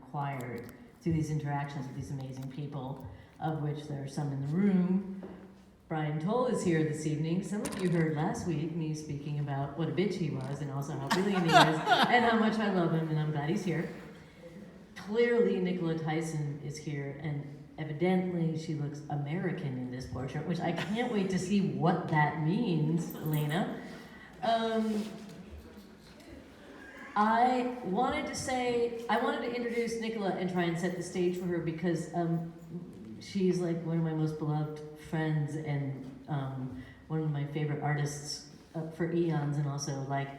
acquired through these interactions with these amazing people, of which there are some in the room. Brian Toll is here this evening. Some of you heard last week me speaking about what a bitch he was and also how brilliant he is and how much I love him, and I'm glad he's here. Clearly Nicola Tyson is here, and evidently she looks American in this portrait, which I can't wait to see what that means, Elena. I wanted to introduce Nicola and try and set the stage for her because she's like one of my most beloved friends and one of my favorite artists for eons, and also like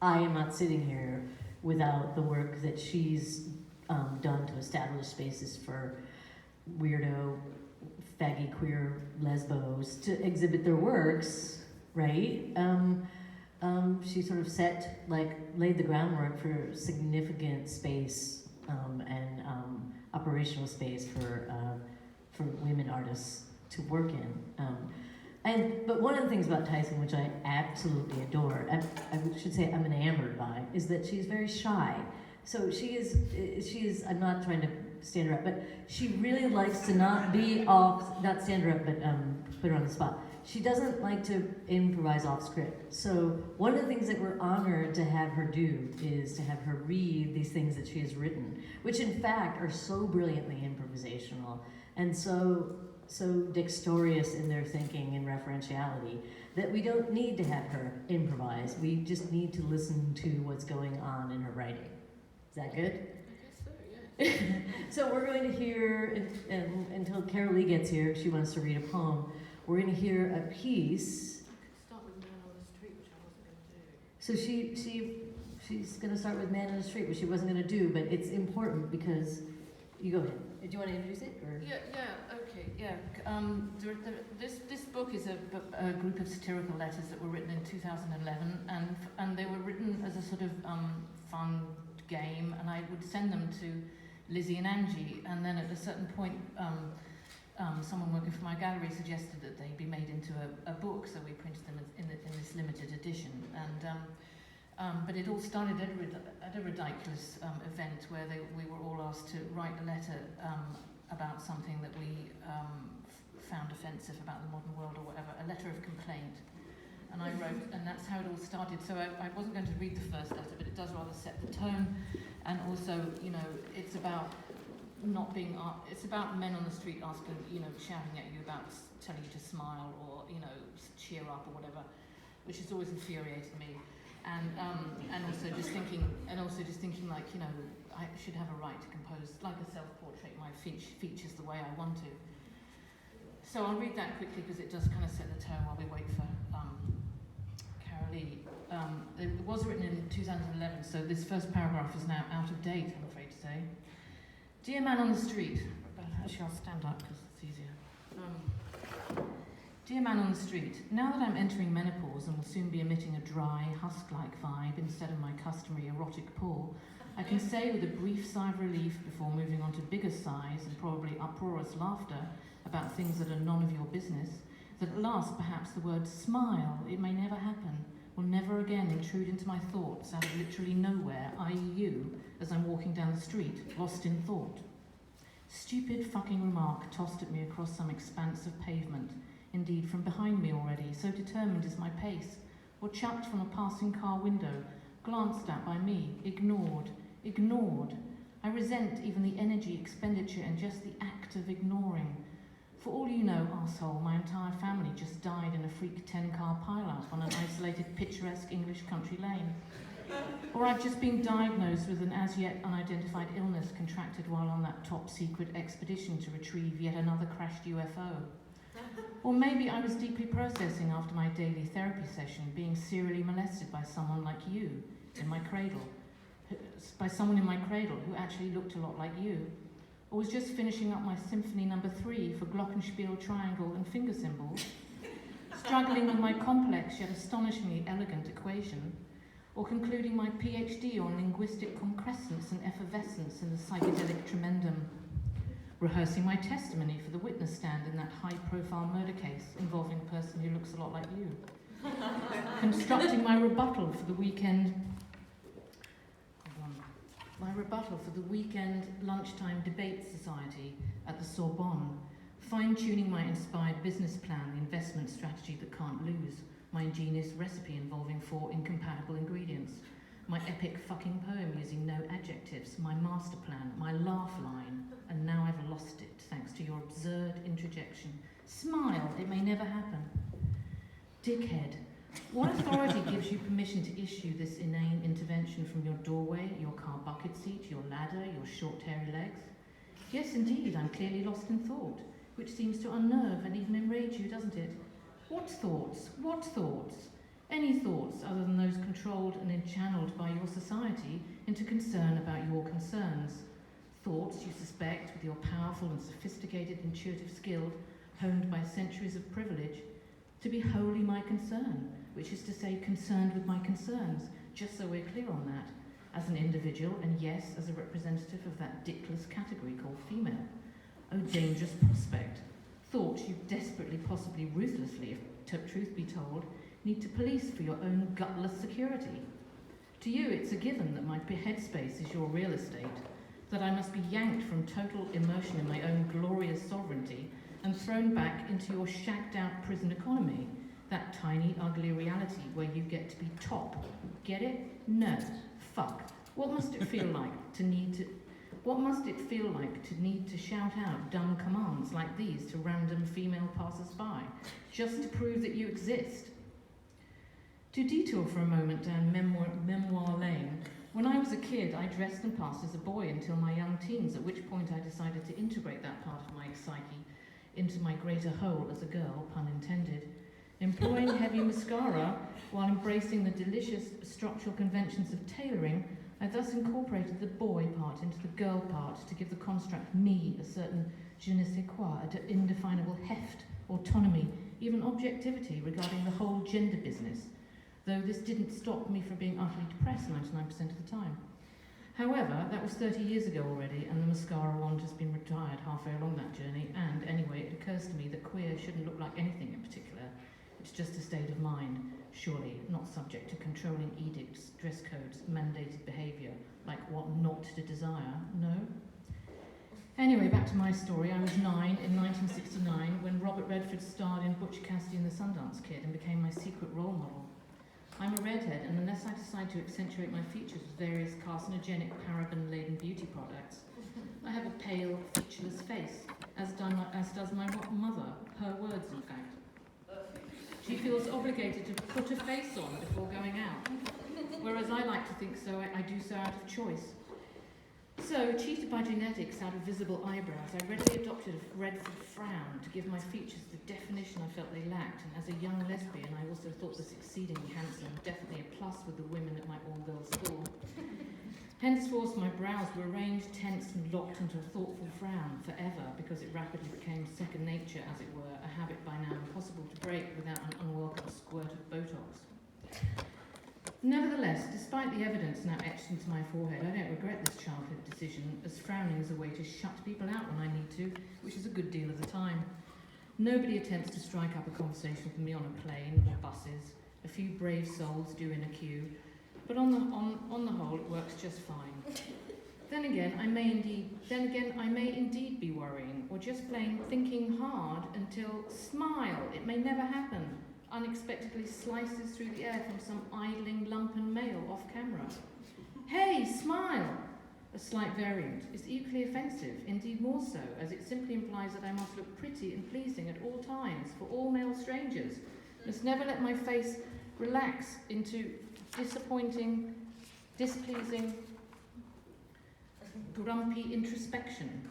I am not sitting here without the work that she's done to establish spaces for weirdo, faggy, queer lesbos to exhibit their works, right? She sort of laid the groundwork for significant space and operational space for women artists to work in. But one of the things about Tyson, which I absolutely adore, I should say I'm enamored by, is that she's very shy. So she is, I'm not trying to stand her up, but she really likes to not stand her up, but put her on the spot. She doesn't like to improvise off script. So one of the things that we're honored to have her do is to have her read these things that she has written, which in fact are so brilliantly improvisational and so dexterous in their thinking and referentiality that we don't need to have her improvise. We just need to listen to what's going on in her writing. Is that good? I guess so, yeah. So we're going to hear, until Carolee gets here, if she wants to read a poem, we're going to hear a piece. Start with Man on the Street, which I wasn't going to do. So she's going to start with Man on the Street, which she wasn't going to do, but it's important because, you go ahead. Do you want to introduce it? Or? Okay. This book is a group of satirical letters that were written in 2011, and they were written as a sort of fun game, and I would send them to Lizzie and Angie, and then at a certain point someone working for my gallery suggested that they be made into a book, so we printed them in this limited edition. But it all started at a ridiculous event where we were all asked to write a letter about something that we found offensive about the modern world or whatever, a letter of complaint. And I wrote, and that's how it all started. So I wasn't going to read the first letter, but it does rather set the tone. And also, it's about not being, it's about men on the street asking, shouting at you about telling you to smile or, cheer up or whatever, which has always infuriated me. And also just thinking like, I should have a right to compose like a self-portrait, my features the way I want to. So I'll read that quickly because it does kind of set the tone while we wait for Carolee. It was written in 2011, so this first paragraph is now out of date, I'm afraid to say. Dear Man on the Street, actually I'll stand up because it's easier. Dear Man on the Street, now that I'm entering menopause and will soon be emitting a dry, husk-like vibe instead of my customary erotic pull, I can say with a brief sigh of relief before moving on to bigger sighs and probably uproarious laughter about things that are none of your business, that at last perhaps the word smile, it may never happen, will never again intrude into my thoughts out of literally nowhere, i.e. you, as I'm walking down the street, lost in thought. Stupid fucking remark tossed at me across some expanse of pavement, indeed from behind me already, so determined is my pace, or chucked from a passing car window, glanced at by me, ignored. I resent even the energy expenditure and just the act of ignoring. For all you know, arsehole, my entire family just died in a freak 10-car pile-up on an isolated, picturesque English country lane. Or I've just been diagnosed with an as-yet unidentified illness contracted while on that top-secret expedition to retrieve yet another crashed UFO. Or maybe I was deeply processing after my daily therapy session, being serially molested by someone like you in my cradle, who actually looked a lot like you. Or was just finishing up my Symphony No. 3 for glockenspiel, triangle and finger symbols, struggling with my complex yet astonishingly elegant equation, or concluding my PhD on linguistic concrescence and effervescence in the psychedelic tremendum, rehearsing my testimony for the witness stand in that high-profile murder case involving a person who looks a lot like you, constructing my rebuttal for the weekend My rebuttal for the weekend lunchtime debate society at the Sorbonne, fine-tuning my inspired business plan, the investment strategy that can't lose, my ingenious recipe involving 4 incompatible ingredients, my epic fucking poem using no adjectives, my master plan, my laugh line, and now I've lost it thanks to your absurd interjection. Smile, it may never happen. Dickhead, what authority gives you permission to issue this inane intervention from your doorway, your car bucket seat, your ladder, your short hairy legs? Yes, indeed, I'm clearly lost in thought, which seems to unnerve and even enrage you, doesn't it? What thoughts? What thoughts? Any thoughts other than those controlled and enchanneled by your society into concern about your concerns? Thoughts you suspect, with your powerful and sophisticated intuitive skill, honed by centuries of privilege, to be wholly my concern, which is to say concerned with my concerns, just so we're clear on that, as an individual and yes, as a representative of that dickless category called female. Oh, dangerous prospect. Thoughts you desperately, possibly ruthlessly, if truth be told, need to police for your own gutless security. To you, it's a given that my headspace is your real estate, that I must be yanked from total immersion in my own glorious sovereignty and thrown back into your shagged-out prison economy, that tiny, ugly reality where you get to be top. Get it? No. Fuck. What must it feel like to need to... What must it feel like to need to shout out dumb commands like these to random female passers-by, just to prove that you exist? To detour for a moment down memoir lane, when I was a kid, I dressed and passed as a boy until my young teens, at which point I decided to integrate that part of my psyche into my greater whole as a girl, pun intended. Employing heavy mascara while embracing the delicious structural conventions of tailoring, I thus incorporated the boy part into the girl part to give the construct me a certain je ne sais quoi, an indefinable heft, autonomy, even objectivity regarding the whole gender business, though this didn't stop me from being utterly depressed 99% of the time. However, that was 30 years ago already, and the mascara wand has been retired halfway along that journey, and anyway, it occurs to me that queer shouldn't look like anything in particular. It's just a state of mind, surely, not subject to controlling edicts, dress codes, mandated behaviour, like what not to desire, no? Anyway, back to my story. I was 9 in 1969 when Robert Redford starred in Butch Cassidy and the Sundance Kid and became my secret role model. I'm a redhead, and unless I decide to accentuate my features with various carcinogenic, paraben-laden beauty products, I have a pale, featureless face, as does my mother, her words in fact. She feels obligated to put a face on before going out, whereas I like to think so, I do so out of choice. So, cheated by genetics out of visible eyebrows, I readily adopted a Redford frown to give my features the definition I felt they lacked, and as a young lesbian I also thought this exceedingly handsome, definitely a plus with the women at my all-girls school. Henceforth my brows were arranged, tense and locked into a thoughtful frown forever, because it rapidly became second nature, as it were, a habit by now impossible to break without an unwelcome squirt of Botox. Nevertheless, despite the evidence now etched into my forehead, I don't regret this childhood decision, as frowning is a way to shut people out when I need to, which is a good deal of the time. Nobody attempts to strike up a conversation with me on a plane or buses. A few brave souls do in a queue, but on the whole, it works just fine. Then again, I may indeed be worrying, or just plain thinking hard until, smile, it may never happen, unexpectedly slices through the air from some idling lumpen male off camera. Hey, smile! A slight variant is equally offensive, indeed more so, as it simply implies that I must look pretty and pleasing at all times for all male strangers. Must never let my face relax into disappointing, displeasing, grumpy introspection.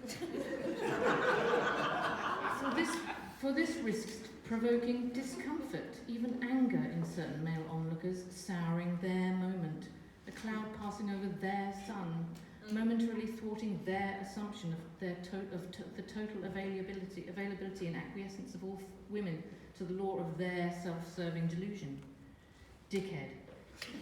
For this risks provoking discomfort, even anger in certain male onlookers, souring their moment, a cloud passing over their sun, momentarily thwarting their assumption of the total availability and acquiescence of all women to the law of their self-serving delusion. Dickhead.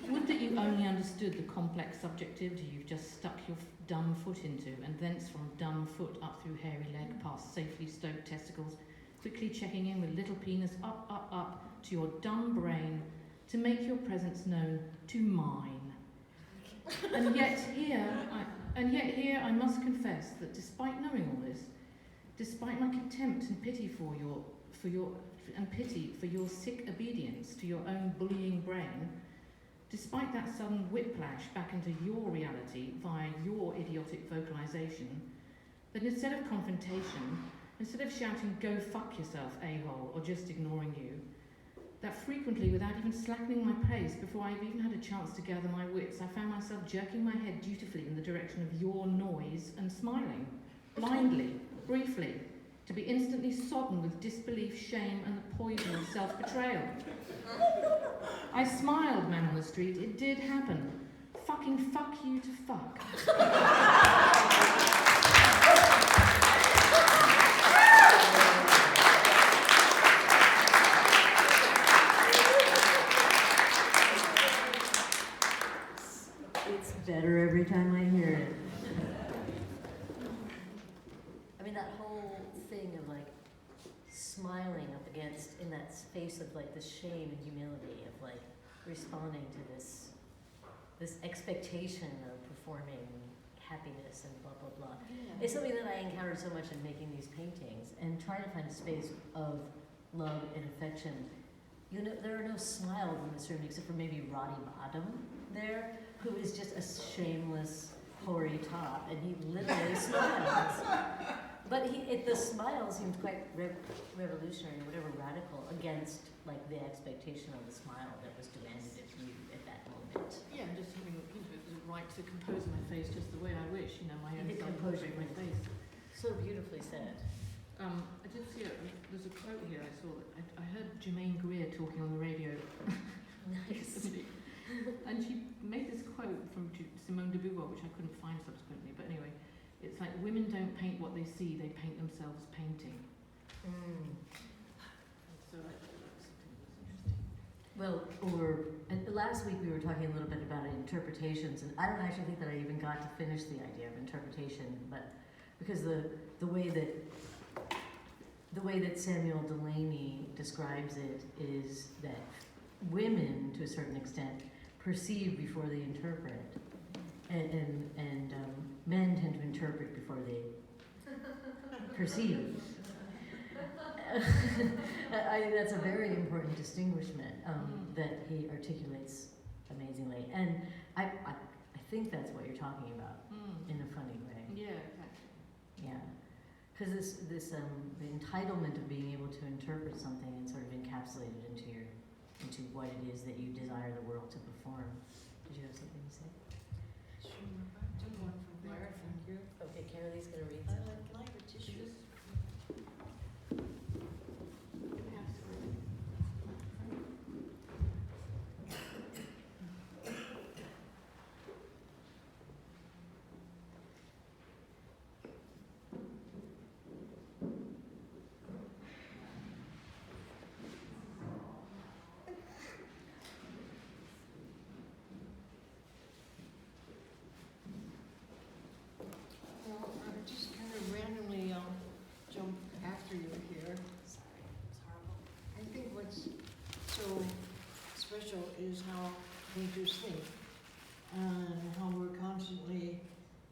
Would that you only understood the complex subjectivity you've just stuck your dumb foot into, and thence from dumb foot up through hairy leg, past safely stoked testicles, quickly checking in with little penis up to your dumb brain to make your presence known to mine. And yet here, And yet here I must confess that despite knowing all this, despite my contempt and pity for your sick obedience to your own bullying brain, despite that sudden whiplash back into your reality via your idiotic vocalization, that instead of confrontation, instead of shouting, "Go fuck yourself, a-hole," or just ignoring you, that frequently, without even slackening my pace, before I've even had a chance to gather my wits, I found myself jerking my head dutifully in the direction of your noise and smiling, blindly, briefly, to be instantly sodden with disbelief, shame, and the poison of self-betrayal. I smiled, man on the street. It did happen. Fucking fuck you to fuck. It's better every time I hear it. I mean, that whole thing of like smiling up against, in that space of like the shame and humility of like responding to this expectation of performing happiness and blah blah blah. Yeah. It's something that I encountered so much in making these paintings and trying to find a space of love and affection. You know, there are no smiles in this room except for maybe Roddy Bottom there, who is just a shameless, hoary top, and he literally smiles. But the smile seemed quite revolutionary, or whatever, radical, against like the expectation of the smile that was demanded of you at that moment. Yeah, just having the right to compose my face just the way I wish, my own composure my face. So beautifully said. I did see there's a quote here I saw. I heard Germaine Greer talking on the radio. Nice. And she made this quote from Simone de Beauvoir, which I couldn't find subsequently, but anyway, it's like, women don't paint what they see, they paint themselves painting. So I thought that was something that was interesting. Well, and last week we were talking a little bit about interpretations, and I don't actually think that I even got to finish the idea of interpretation, but because the way that Samuel Delaney describes it is that women, to a certain extent, perceive before they interpret, and men tend to interpret before they perceive. I think that's a very important distinguishment that he articulates amazingly, and I think that's what you're talking about in a funny way. Yeah, exactly. Yeah, because the entitlement of being able to interpret something and sort of encapsulate it into what it is that you desire the world to perform. Did you have something to say? Sure. I took one from Claire, thank you. Okay, Carolee's going to read I something. like the tissues. Well, I'm just kind of randomly jump after you here. Sorry, it's horrible. I think what's so special is how painters think and how we're constantly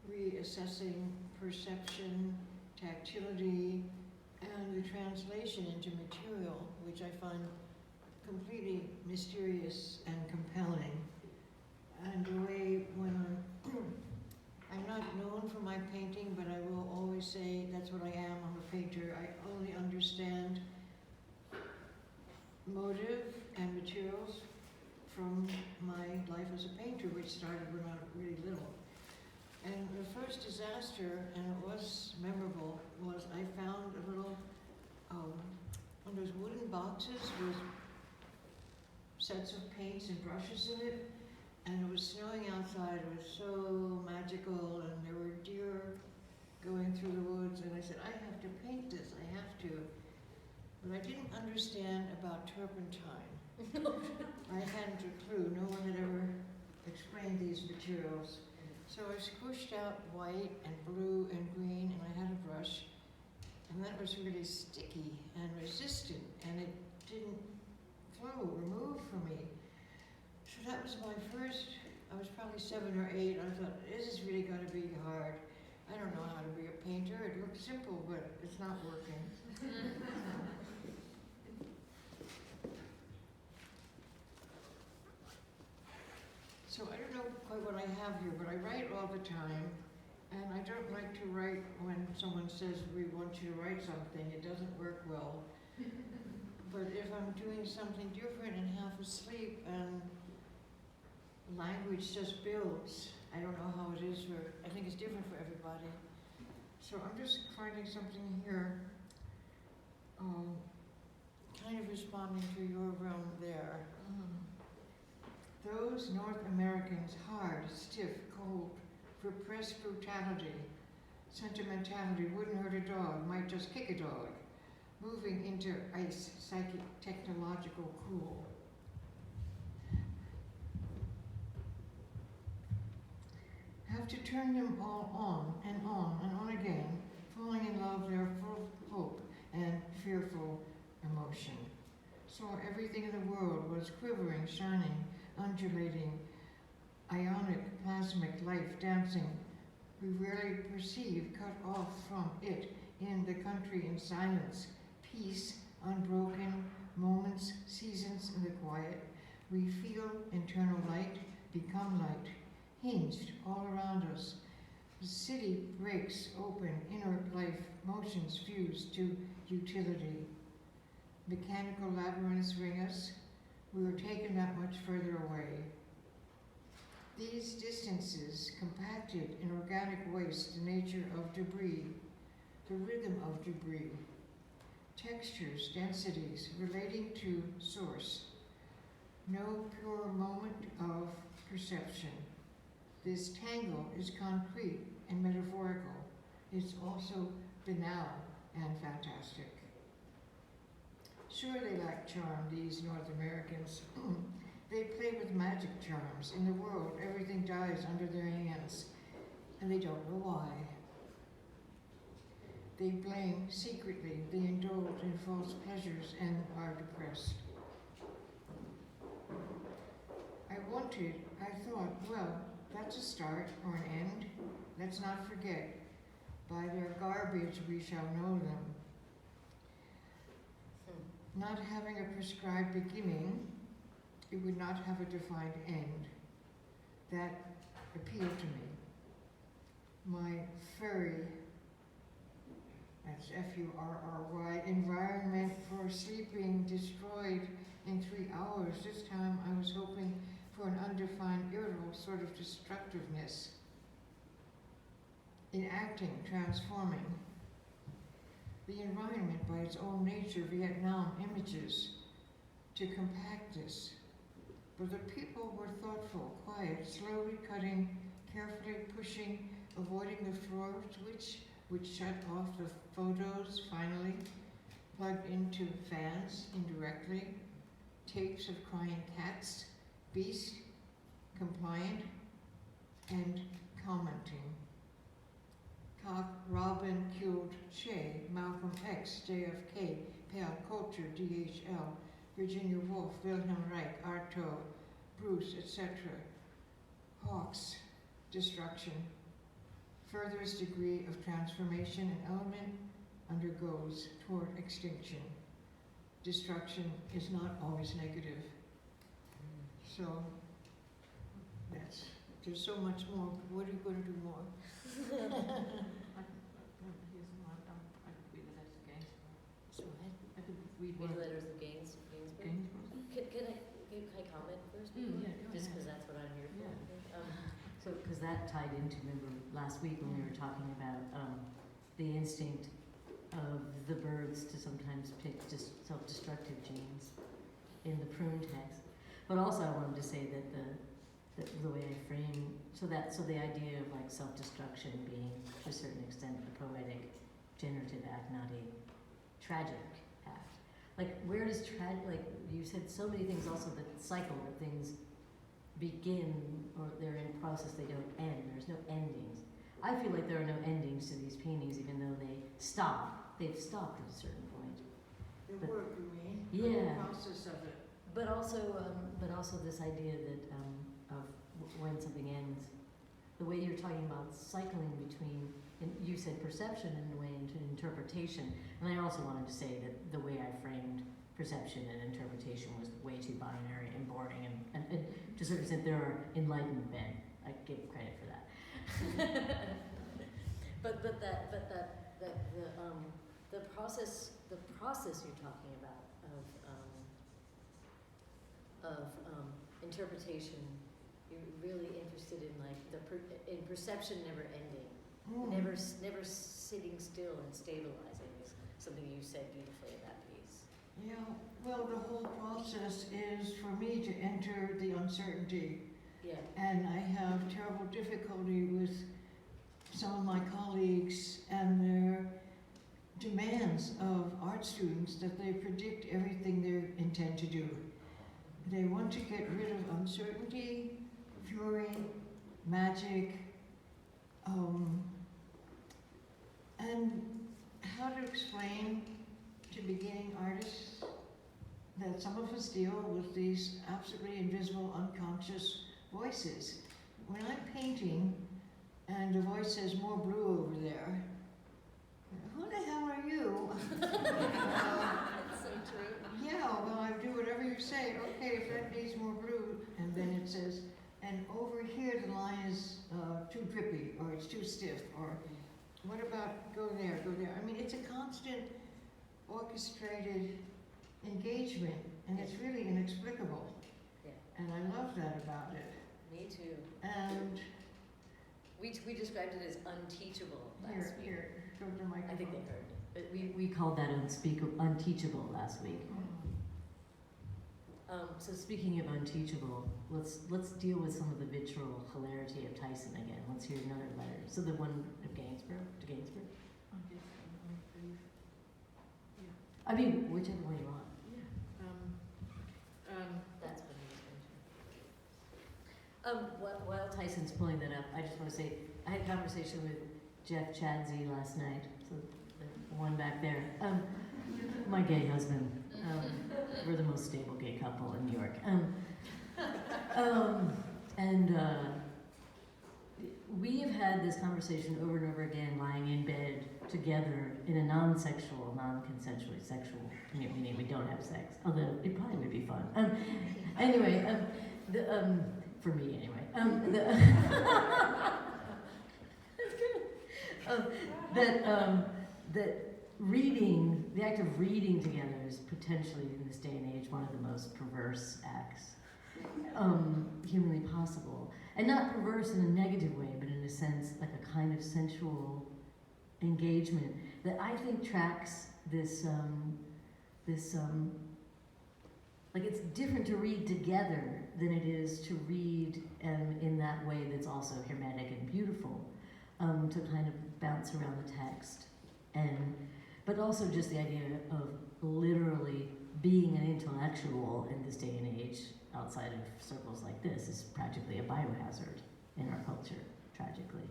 reassessing perception, tactility, and the translation into material, which I find completely mysterious and compelling. And the way when I'm not known for my painting, but I will always say that's what I am. I'm a painter. I only understand motive and materials from my life as a painter, which started when I was really little. And the first disaster, and it was memorable, was I found a little, one of those wooden boxes with sets of paints and brushes in it. And it was snowing outside. It was so magical, and there were deer going through the woods. And I said, I have to paint this. I have to. But I didn't understand about turpentine. I hadn't a clue. No one had ever explained these materials. So I squished out white and blue and green, and I had a brush. And that was really sticky and resistant, and it didn't flow or move for me. So that was my first I was probably 7 or 8. I thought, this is really going to be hard. I don't know how to be a painter. It looks simple, but it's not working. So I don't know quite what I have here, but I write all the time. And I don't like to write when someone says, we want you to write something. It doesn't work well. But if I'm doing something different and half asleep and language just builds, I don't know how it is for, I think it's different for everybody. So I'm just finding something here, kind of responding to your realm there. Those North Americans, hard, stiff, cold, repressed brutality, sentimentality, wouldn't hurt a dog, might just kick a dog, moving into ice, psychic, technological, cool. Have to turn them all on and on and on again, falling in love, they're full of hope and fearful emotion. Saw everything in the world was quivering, shining, undulating, ionic, plasmic life dancing. We rarely perceive, cut off from it in the country in silence, peace, unbroken, moments, seasons in the quiet. We feel internal light, become light, hinged all around us. The city breaks open, inner life, motions fuse to utility. Mechanical labyrinths ring us. We are taken that much further away. These distances, compacted in organic waste, the nature of debris, the rhythm of debris, textures, densities, relating to source. No pure moment of perception. This tangle is concrete and metaphorical. It's also banal and fantastic. Sure, they lack charm, these North Americans. They play with magic charms. In the world, everything dies under their hands, and they don't know why. They blame secretly, they indulge in false pleasures and are depressed. I thought, well, that's a start or an end. Let's not forget, by their garbage we shall know them. Not having a prescribed beginning, it would not have a defined end. That appealed to me. My furry, that's F-U-R-R-Y, environment for sleeping destroyed in 3 hours. This time I was hoping for an undefined, irritable sort of destructiveness. In acting, transforming. The environment by its own nature, Vietnam images, to compact this. But the people were thoughtful, quiet, slowly cutting, carefully pushing, avoiding the floor switch, which shut off the photos finally, plugged into fans indirectly, tapes of crying cats, beast, compliant, and commenting. Cock, Robin killed Che, Malcolm X, JFK, Pale Culture, DHL, Virginia Woolf, Wilhelm Reich, Artaud, Bruce, etc. Hawks, destruction. Furthest degree of transformation an element undergoes toward extinction. Destruction is not always negative. So, there's so much more. What are you going to do more? Here's one. I could read the letters of Gainsborough. So I could read Read one. letters of Gainsborough. Gainsborough. Can I comment first? Yeah, go Just ahead. because that's what I'm here for. Yeah. So, because that tied into, remember, last week when we were talking about the instinct of the birds to sometimes pick just self-destructive genes in the prune text. But also I wanted to say that the way I frame, so the idea of like self-destruction being to a certain extent a poetic, generative act, not a tragic act. Like where does like you said so many things also, the cycle that things begin or they're in process, they don't end, there's no endings. I feel like there are no endings to these paintings even though they've stopped at a certain point. the work, you mean? Yeah. The process of it. But also this idea that of when something ends. The way you're talking about cycling between, and you said perception in a way into interpretation, and I also wanted to say that the way I framed perception and interpretation was way too binary and boring, and to a certain extent there are enlightened men. I give credit for that. but the process you're talking about of interpretation, you're really interested in like in perception never ending, never sitting still and stabilizing is something you said beautifully in that piece. Yeah, well, the whole process is for me to enter the uncertainty. Yeah. And I have terrible difficulty with some of my colleagues and their demands of art students that they predict everything they intend to do. They want to get rid of uncertainty, fury, magic, and how to explain to beginning artists that some of us deal with these absolutely invisible, unconscious voices. When I'm painting and the voice says more blue over there, who the hell are you? That's so true. Yeah, well, I do whatever you say. Okay, if that needs more blue, and then it says, and over here the line is too drippy, or it's too stiff, or what about go there, go there. I mean, it's a constant orchestrated engagement, and it's really inexplicable. Yeah. And I love that about it. Me too. And We described it as unteachable last week. here, go to the microphone. I think they heard. But we called that unteachable last week. So speaking of unteachable, let's deal with some of the vitriol hilarity of Tyson again. Let's hear another letter. So the one of Gainsborough to Gainsborough. I mean, whichever one you want. That's what he was mentioning. While Tyson's pulling that up, I just want to say I had a conversation with Jeff Chadsey last night. So the one back there, my gay husband. We're the most stable gay couple in New York. We have had this conversation over and over again, lying in bed together in a non-sexual, non-consensually sexual, meaning we don't have sex, although it probably would be fun. Anyway, for me anyway. That reading, the act of reading together is potentially in this day and age one of the most perverse acts humanly possible. And not perverse in a negative way, but in a sense like a kind of sensual engagement that I think tracks this, like it's different to read together than it is to read in that way that's also hermetic and beautiful, to kind of bounce around the text. But also just the idea of literally being an intellectual in this day and age outside of circles like this is practically a biohazard in our culture, tragically.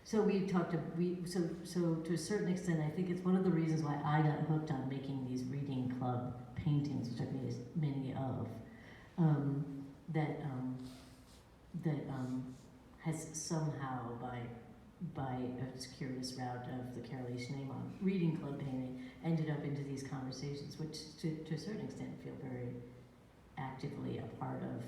So we talked, so to a certain extent, I think it's one of the reasons why I got hooked on making these reading club paintings, which I've made many of, that has somehow, by a circuitous route of the Carolee Schneemann Reading Club painting, ended up into these conversations, which to a certain extent feel very actively a part of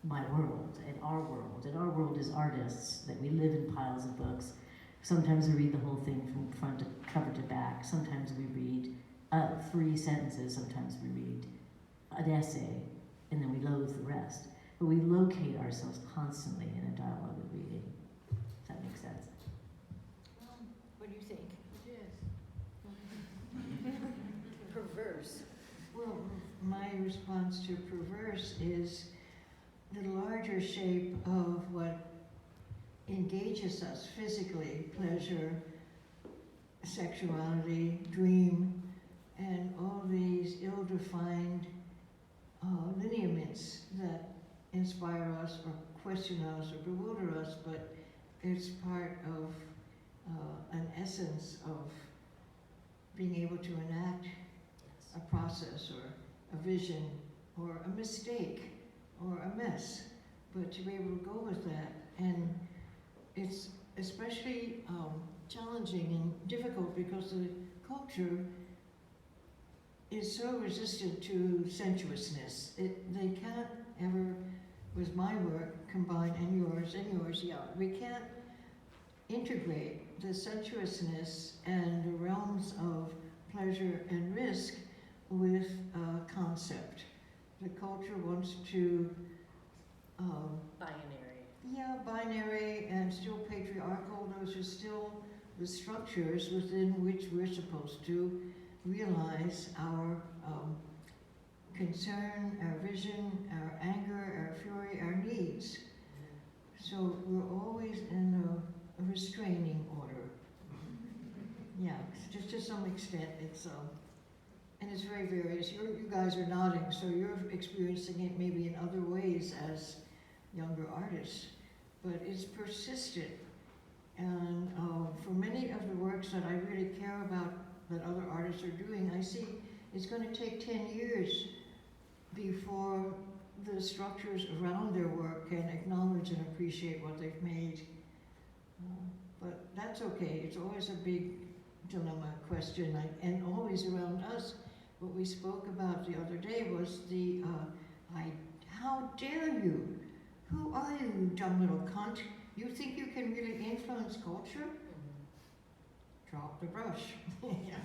my world and our world. And our world is artists, that we live in piles of books. Sometimes we read the whole thing from front to cover to back. Sometimes we read 3 sentences. Sometimes we read an essay, and then we loathe the rest. But we locate ourselves constantly in a dialogue of reading. Does that make sense? What do you think? Yes. Perverse. Well, my response to perverse is the larger shape of what engages us physically, pleasure, sexuality, dream, and all these ill-defined lineaments that inspire us or question us or bewilder us, but it's part of an essence of being able to enact a process or a vision or a mistake or a mess, but to be able to go with that. And it's especially challenging and difficult because the culture is so resistant to sensuousness. They can't ever, with my work, combine, and yours, yeah, we can't integrate the sensuousness and the realms of pleasure and risk with concept. The culture wants to Binary. yeah, binary and still patriarchal. Those are still the structures within which we're supposed to realize our concern, our vision, our anger, our fury, our needs. So we're always in a restraining order. Yeah, just to some extent, it's and it's very various. You guys are nodding, so you're experiencing it maybe in other ways as younger artists, but it's persistent. And for many of the works that I really care about that other artists are doing, I see it's going to take 10 years before the structures around their work can acknowledge and appreciate what they've made. But that's okay. It's always a big dilemma question, and always around us. What we spoke about the other day was the, how dare you? Who are you, you dumb little cunt? You think you can really influence culture? Drop the brush. Yeah.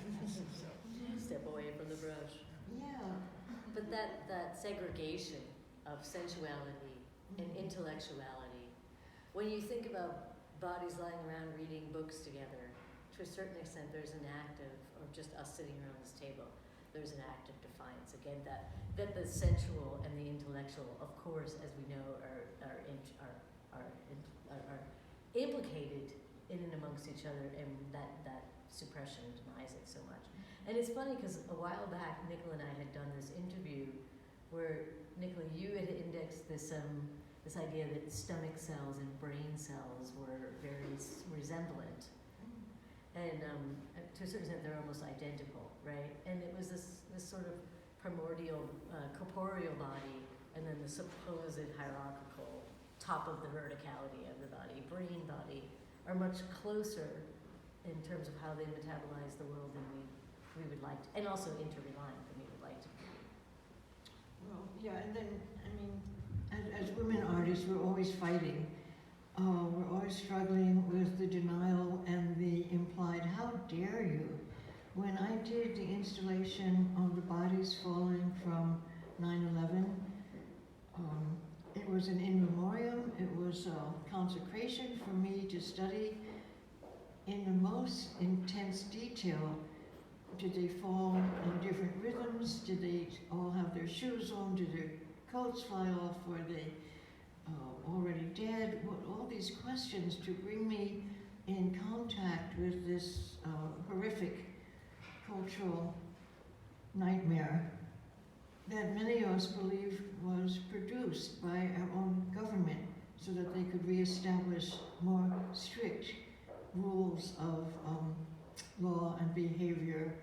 Step away from the brush. Yeah. But that segregation of sensuality and intellectuality, when you think about bodies lying around reading books together, to a certain extent there's an act of, or just us sitting around this table, there's an act of defiance. Again, that the sensual and the intellectual, of course, as we know, are implicated in and amongst each other, and that suppression denies it so much. And it's funny because a while back, Nicola and I had done this interview where, Nicola, you had indexed this idea that stomach cells and brain cells were very resemblant. And to a certain extent, they're almost identical, right? And it was this sort of primordial, corporeal body, and then the supposed hierarchical top of the verticality of the body, brain body, are much closer in terms of how they metabolize the world than we would like to, and also interreliant than we would like to be. Well, yeah, and then, I mean, as women artists, we're always fighting. We're always struggling with the denial and the implied, how dare you? When I did the installation of the bodies falling from 9/11, it was an in memoriam. It was a consecration for me to study in the most intense detail. Did they fall in different rhythms? Did they all have their shoes on? Did their coats fly off? Were they already dead? All these questions to bring me in contact with this horrific cultural nightmare that many of us believe was produced by our own government so that they could reestablish more strict rules of law and behavior.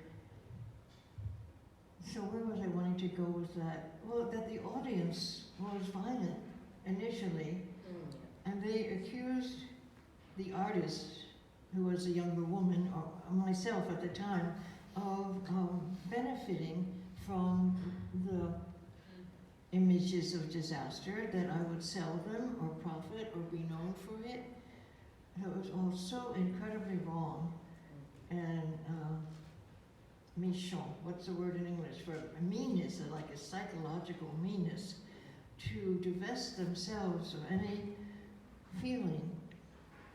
So where was I wanting to go with that? Well, that the audience was violent initially, and they accused the artist, who was a younger woman, or myself at the time, of benefiting from the images of disaster, that I would sell them or profit or be known for it. It was all so incredibly wrong and méchant. What's the word in English for meanness, like a psychological meanness, to divest themselves of any feeling,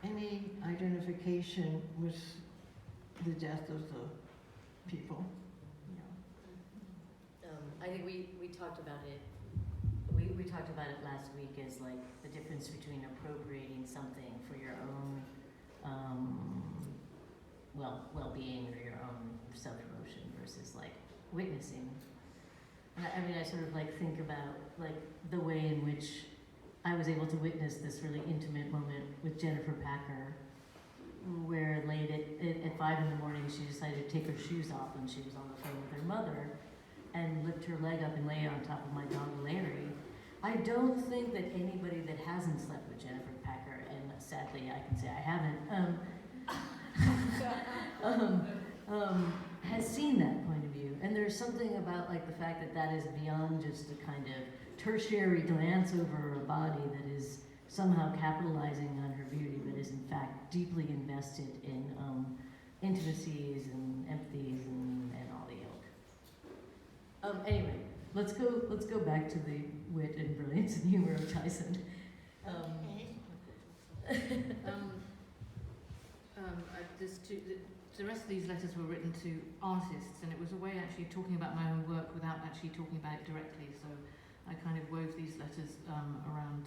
any identification with the death of the people. I think we talked about it. We talked about it last week as like the difference between appropriating something for your own well-being or your own self-promotion versus like witnessing. And I mean, I sort of like think about like the way in which I was able to witness this really intimate moment with Jennifer Packer, where late at 5 in the morning she decided to take her shoes off when she was on the phone with her mother and lift her leg up and lay on top of my dog Larry. I don't think that anybody that hasn't slept with Jennifer Packer, and sadly I can say I haven't, has seen that point of view. And there's something about like the fact that that is beyond just a kind of tertiary glance over a body that is somehow capitalizing on her beauty, but is in fact deeply invested in intimacies and empathies and all the ilk. Anyway, let's go back to the wit and brilliance and humor of Tyson. The rest of these letters were written to artists, and it was a way actually talking about my own work without actually talking about it directly. So I kind of wove these letters around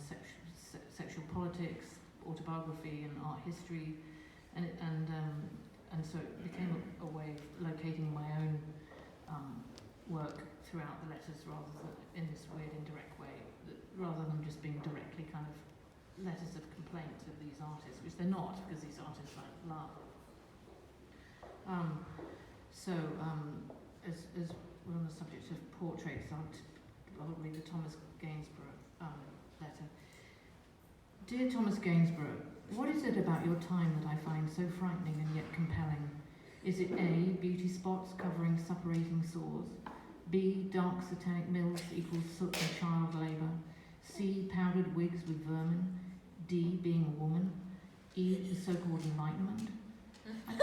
sexual politics, autobiography, and art history, and so it became a way of locating my own work throughout the letters, rather than in this weird indirect way, rather than just being directly kind of letters of complaint of these artists, which they're not, because these artists I love. As we're on the subject of portraits, I'll read the Thomas Gainsborough letter. Dear Thomas Gainsborough, what is it about your time that I find so frightening and yet compelling? Is it A, beauty spots covering suppurating sores? B, dark satanic mills equals soot and child labour? C, powdered wigs with vermin? D, being a woman? E, the so-called Enlightenment? I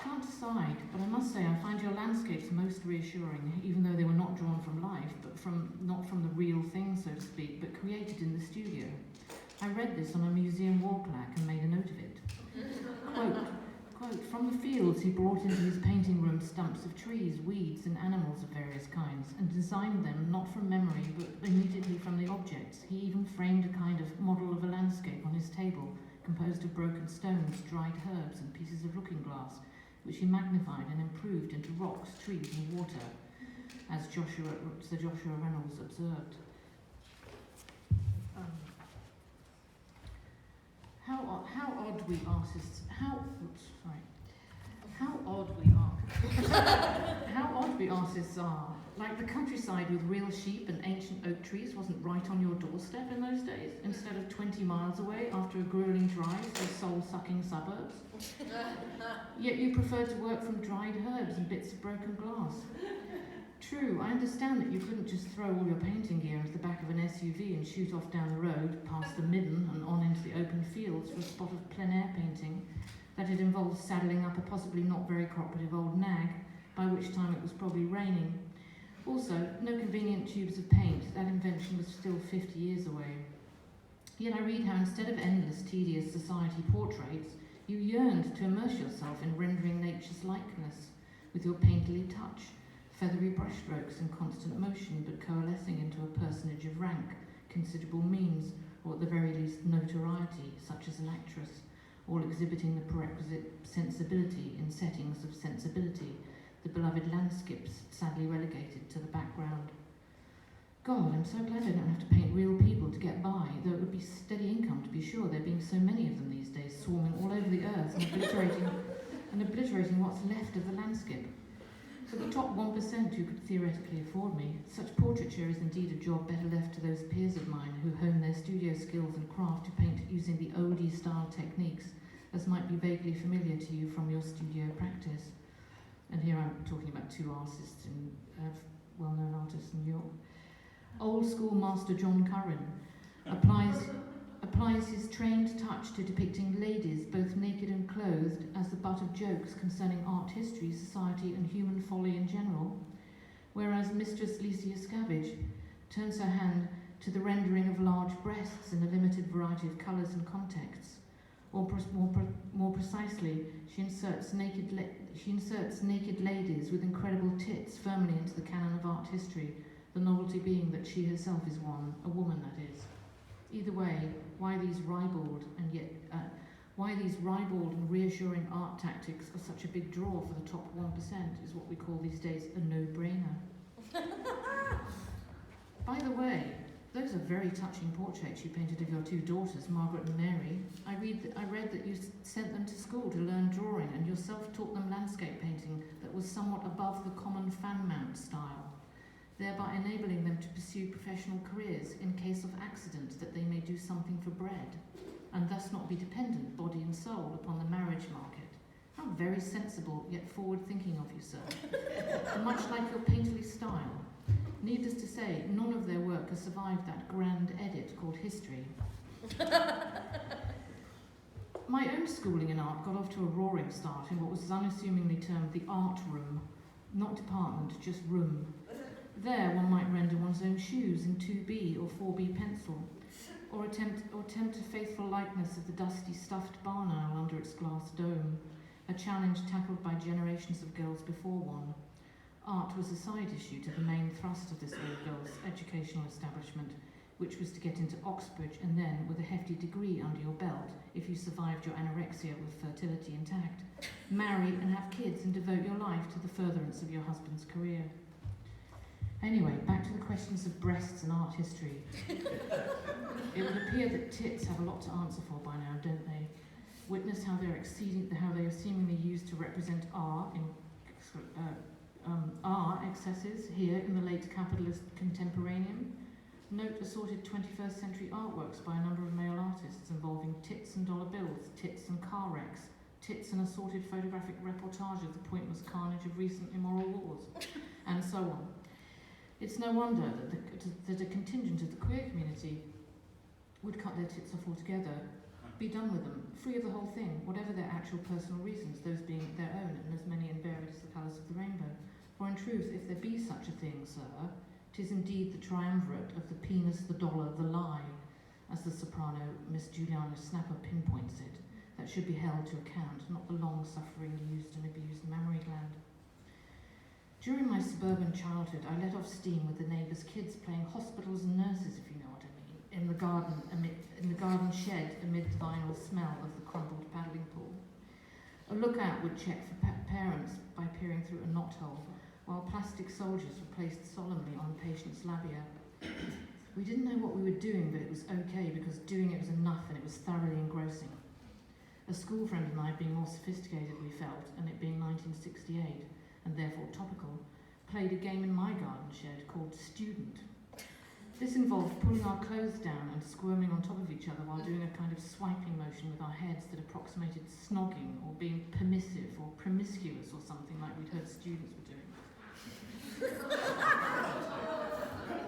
can't decide, but I must say I find your landscapes most reassuring, even though they were not drawn from life, but not from the real thing, so to speak, but created in the studio. I read this on a museum wall plaque and made a note of it. Quote, from the fields he brought into his painting room stumps of trees, weeds, and animals of various kinds, and designed them not from memory, but immediately from the objects. He even framed a kind of model of a landscape on his table, composed of broken stones, dried herbs, and pieces of looking glass, which he magnified and improved into rocks, trees, and water, as Sir Joshua Reynolds observed. How odd we artists are. Like the countryside with real sheep and ancient oak trees wasn't right on your doorstep in those days, instead of 20 miles away after a grueling drive through soul-sucking suburbs. Yet you preferred to work from dried herbs and bits of broken glass. True, I understand that you couldn't just throw all your painting gear into the back of an SUV and shoot off down the road, past the midden and on into the open fields for a spot of plein air painting, that it involved saddling up a possibly not very cooperative old nag, by which time it was probably raining. Also, no convenient tubes of paint. That invention was still 50 years away. Yet I read how instead of endless, tedious society portraits, you yearned to immerse yourself in rendering nature's likeness, with your painterly touch, feathery brushstrokes in constant motion, but coalescing into a personage of rank, considerable means, or at the very least notoriety, such as an actress, all exhibiting the prerequisite sensibility in settings of sensibility, the beloved landscapes sadly relegated to the background. God, I'm so glad I don't have to paint real people to get by, though it would be steady income to be sure, there being so many of them these days swarming all over the earth and obliterating what's left of the landscape. For the top 1% who could theoretically afford me, such portraiture is indeed a job better left to those peers of mine who hone their studio skills and craft to paint using the oldie-style techniques, as might be vaguely familiar to you from your studio practice. And here I'm talking about two artists, well-known artists in New York. Old-school master John Curran applies his trained touch to depicting ladies, both naked and clothed, as the butt of jokes concerning art history, society, and human folly in general, whereas Mistress Licia Scavage turns her hand to the rendering of large breasts in a limited variety of colours and contexts, or more precisely, she inserts naked ladies with incredible tits firmly into the canon of art history, the novelty being that she herself is one, a woman that is. Either way, why these ribald and reassuring art tactics are such a big draw for the top 1% is what we call these days a no-brainer. By the way, those are very touching portraits you painted of your two daughters, Margaret and Mary. I read that you sent them to school to learn drawing and yourself taught them landscape painting that was somewhat above the common fan mount style, thereby enabling them to pursue professional careers in case of accident that they may do something for bread, and thus not be dependent, body and soul, upon the marriage market. How very sensible, yet forward-thinking of you, sir. And much like your painterly style. Needless to say, none of their work has survived that grand edit called history. My own schooling in art got off to a roaring start in what was unassumingly termed the art room. Not department, just room. There one might render one's own shoes in 2B or 4B pencil, or attempt a faithful likeness of the dusty stuffed barn owl under its glass dome, a challenge tackled by generations of girls before one. Art was a side issue to the main thrust of this old girls' educational establishment, which was to get into Oxbridge and then, with a hefty degree under your belt, if you survived your anorexia with fertility intact, marry and have kids and devote your life to the furtherance of your husband's career. Anyway, back to the questions of breasts and art history. It would appear that tits have a lot to answer for by now, don't they? Witness how they are seemingly used to represent R excesses here in the late capitalist contemporaneum. Note assorted 21st century artworks by a number of male artists involving tits and dollar bills, tits and car wrecks, tits and assorted photographic reportage of the pointless carnage of recent immoral wars, and so on. It's no wonder that a contingent of the queer community would cut their tits off altogether, be done with them, free of the whole thing, whatever their actual personal reasons, those being their own and as many and varied as the colours of the rainbow. For in truth, if there be such a thing, sir, 'tis indeed the triumvirate of the penis, the dollar, the lie, as the soprano Miss Juliana Snapper pinpoints it, that should be held to account, not the long-suffering, used and abused mammary gland. During my suburban childhood, I let off steam with the neighbours' kids playing hospitals and nurses, if you know what I mean, in the garden shed amid the vinyl smell of the crumpled paddling pool. A lookout would check for parents by peering through a knothole, while plastic soldiers were placed solemnly on the patient's labia. We didn't know what we were doing, but it was okay because doing it was enough and it was thoroughly engrossing. A school friend and I, being more sophisticated, we felt, and it being 1968, and therefore topical, played a game in my garden shed called Student. This involved pulling our clothes down and squirming on top of each other while doing a kind of swiping motion with our heads that approximated snogging or being permissive or promiscuous or something like we'd heard students were doing.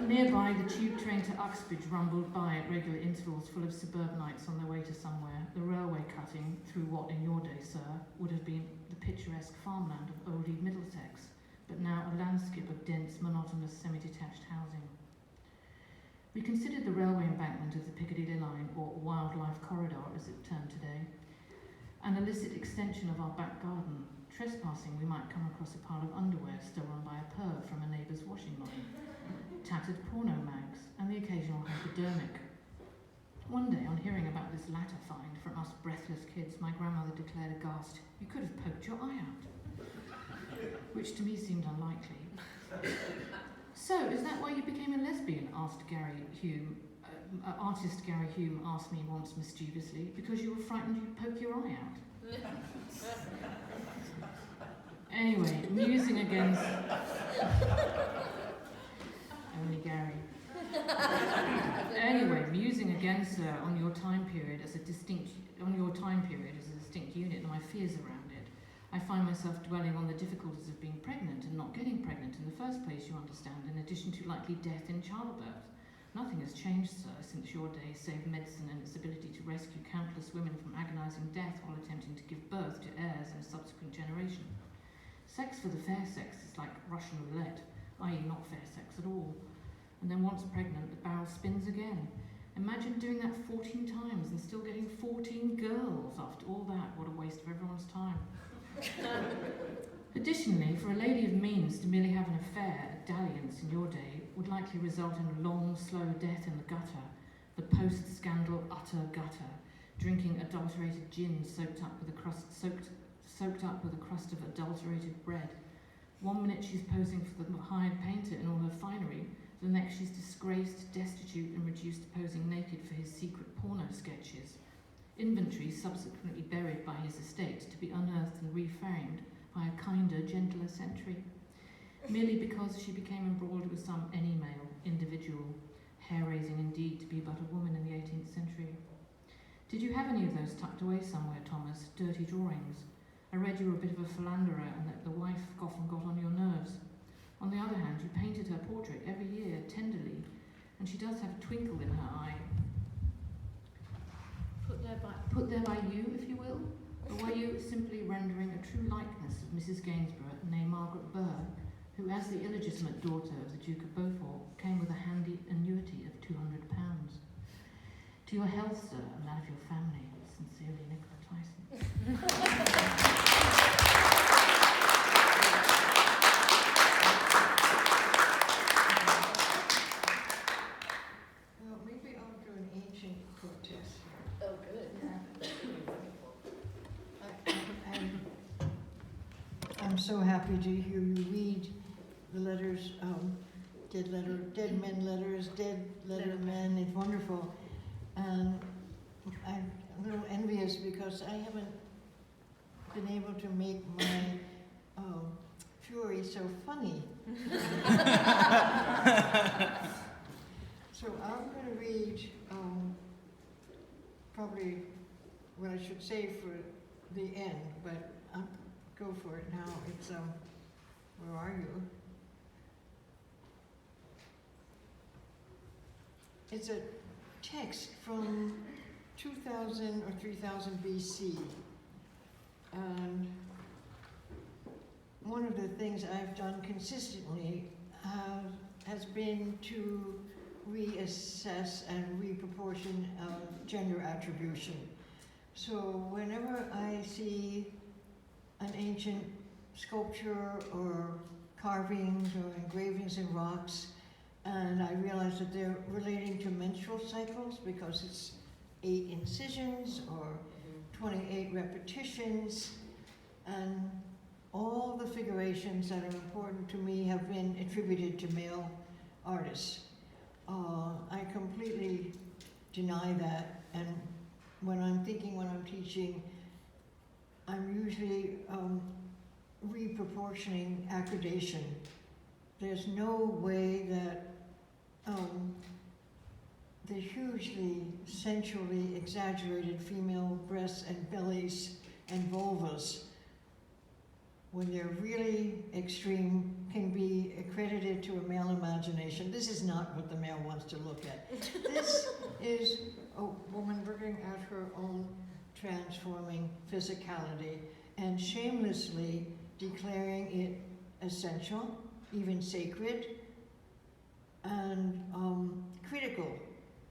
Nearby, the tube train to Uxbridge rumbled by at regular intervals, full of suburbanites on their way to somewhere, the railway cutting through what, in your day, sir, would have been the picturesque farmland of oldie Middlesex, but now a landscape of dense, monotonous, semi-detached housing. We considered the railway embankment of the Piccadilly line, or wildlife corridor as it's termed today, an illicit extension of our back garden. Trespassing, we might come across a pile of underwear stolen by a perv from a neighbour's washing line, tattered porno mags, and the occasional hypodermic. One day, on hearing about this latter find from us breathless kids, my grandmother declared aghast, "You could have poked your eye out," which to me seemed unlikely. "So, is that why you became a lesbian?" asked Gary Hume. Artist Gary Hume asked me once mischievously, "Because you were frightened you'd poke your eye out." Anyway, musing against... Only Gary. Anyway, musing against on your time period as a distinct unit and my fears around it, I find myself dwelling on the difficulties of being pregnant and not getting pregnant in the first place, you understand, in addition to likely death in childbirth. Nothing has changed, sir, since your day, save medicine and its ability to rescue countless women from agonizing death while attempting to give birth to heirs in a subsequent generation. Sex for the fair sex is like Russian roulette, i.e. not fair sex at all. And then once pregnant, the barrel spins again. Imagine doing that 14 times and still getting 14 girls after all that. What a waste of everyone's time. Additionally, for a lady of means to merely have an affair, a dalliance in your day, would likely result in a long, slow death in the gutter, the post-scandal utter gutter, drinking adulterated gin soaked up with a crust of adulterated bread. 1 minute she's posing for the hired painter in all her finery, the next she's disgraced, destitute, and reduced to posing naked for his secret porno sketches. Inventory subsequently buried by his estate to be unearthed and reframed by a kinder, gentler century, merely because she became embroiled with some any male individual, hair-raising indeed to be but a woman in the 18th century. Did you have any of those tucked away somewhere, Thomas? Dirty drawings? I read you were a bit of a philanderer and that the wife often got on your nerves. On the other hand, you painted her portrait every year, tenderly, and she does have a twinkle in her eye. Put there by you, if you will? Or were you simply rendering a true likeness of Mrs. Gainsborough, née Margaret Burr, who, as the illegitimate daughter of the Duke of Beaufort, came with a handy annuity of £200? To your health, sir, and that of your family. Sincerely, Nicola Tyson. Well, maybe I'll do an ancient protest here. Oh, good. I'm so happy to hear you read the letters, dead men letters, dead letter men. It's wonderful. And I'm a little envious because I haven't been able to make my fury so funny. So I'm going to read probably what I should say for the end, but I'll go for it now. It's, where are you? It's a text from 2000 or 3000 BC. And one of the things I've done consistently has been to reassess and reproportion gender attribution. So whenever I see an ancient sculpture or carvings or engravings in rocks, and I realize that they're relating to menstrual cycles because it's 8 incisions or 28 repetitions, and all the figurations that are important to me have been attributed to male artists. I completely deny that, and when I'm teaching, I'm usually reproportioning accreditation. There's no way that the hugely sensually exaggerated female breasts and bellies and vulvas, when they're really extreme, can be accredited to a male imagination. This is not what the male wants to look at. This is a woman working at her own transforming physicality and shamelessly declaring it essential, even sacred, and critical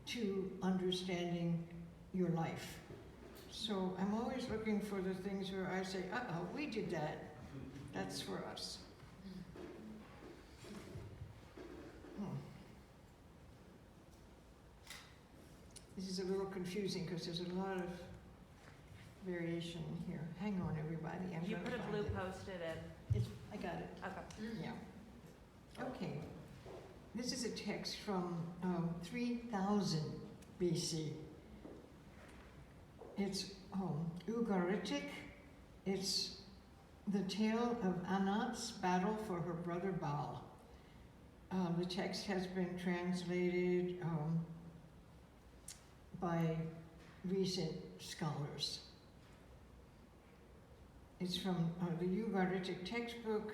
to understanding your life. So I'm always looking for the things where I say, uh-oh, we did that. That's for us. This is a little confusing because there's a lot of variation here. Hang on, everybody. You put a blue post-it in. I got it. Okay. Yeah. Okay. This is a text from 3000 BC. It's Ugaritic. It's the tale of Anat's battle for her brother Baal. The text has been translated by recent scholars. It's from the Ugaritic textbook,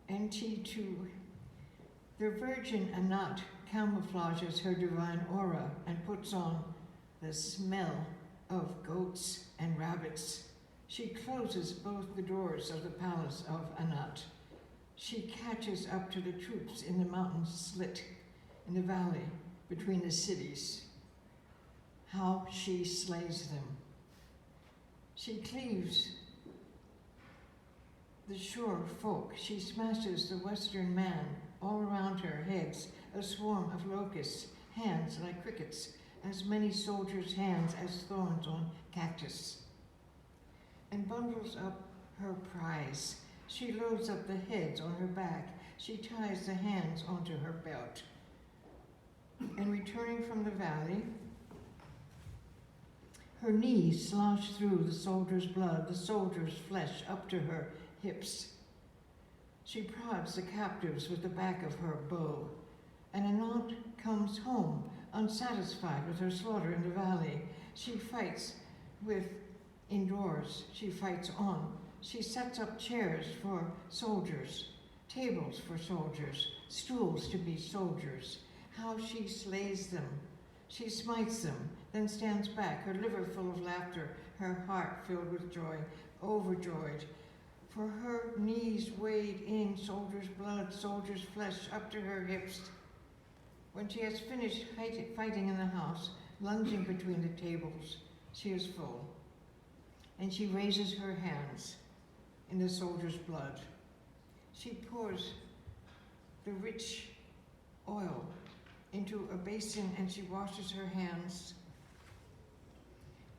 NT2. The virgin Anat camouflages her divine aura and puts on the smell of goats and rabbits. She closes both the doors of the palace of Anat. She catches up to the troops in the mountain slit in the valley between the cities. How she slays them. She cleaves the shore folk. She smashes the western man. All around her heads, a swarm of locusts, hands like crickets, as many soldiers' hands as thorns on cactus, and bundles up her prize. She loads up the heads on her back. She ties the hands onto her belt. And returning from the valley, her knees slosh through the soldier's blood, the soldier's flesh up to her hips. She prods the captives with the back of her bow. and an aunt comes home unsatisfied with her slaughter in the valley. She fights with indoors. She fights on. She sets up chairs for soldiers, tables for soldiers, stools to be soldiers. How she slays them. She smites them, then stands back, her liver full of laughter, her heart filled with joy, overjoyed. For her knees wade in soldier's blood, soldier's flesh up to her hips. When she has finished fighting in the house, lunging between the tables, she is full. And she raises her hands in the soldier's blood. She pours the rich oil into a basin and she washes her hands.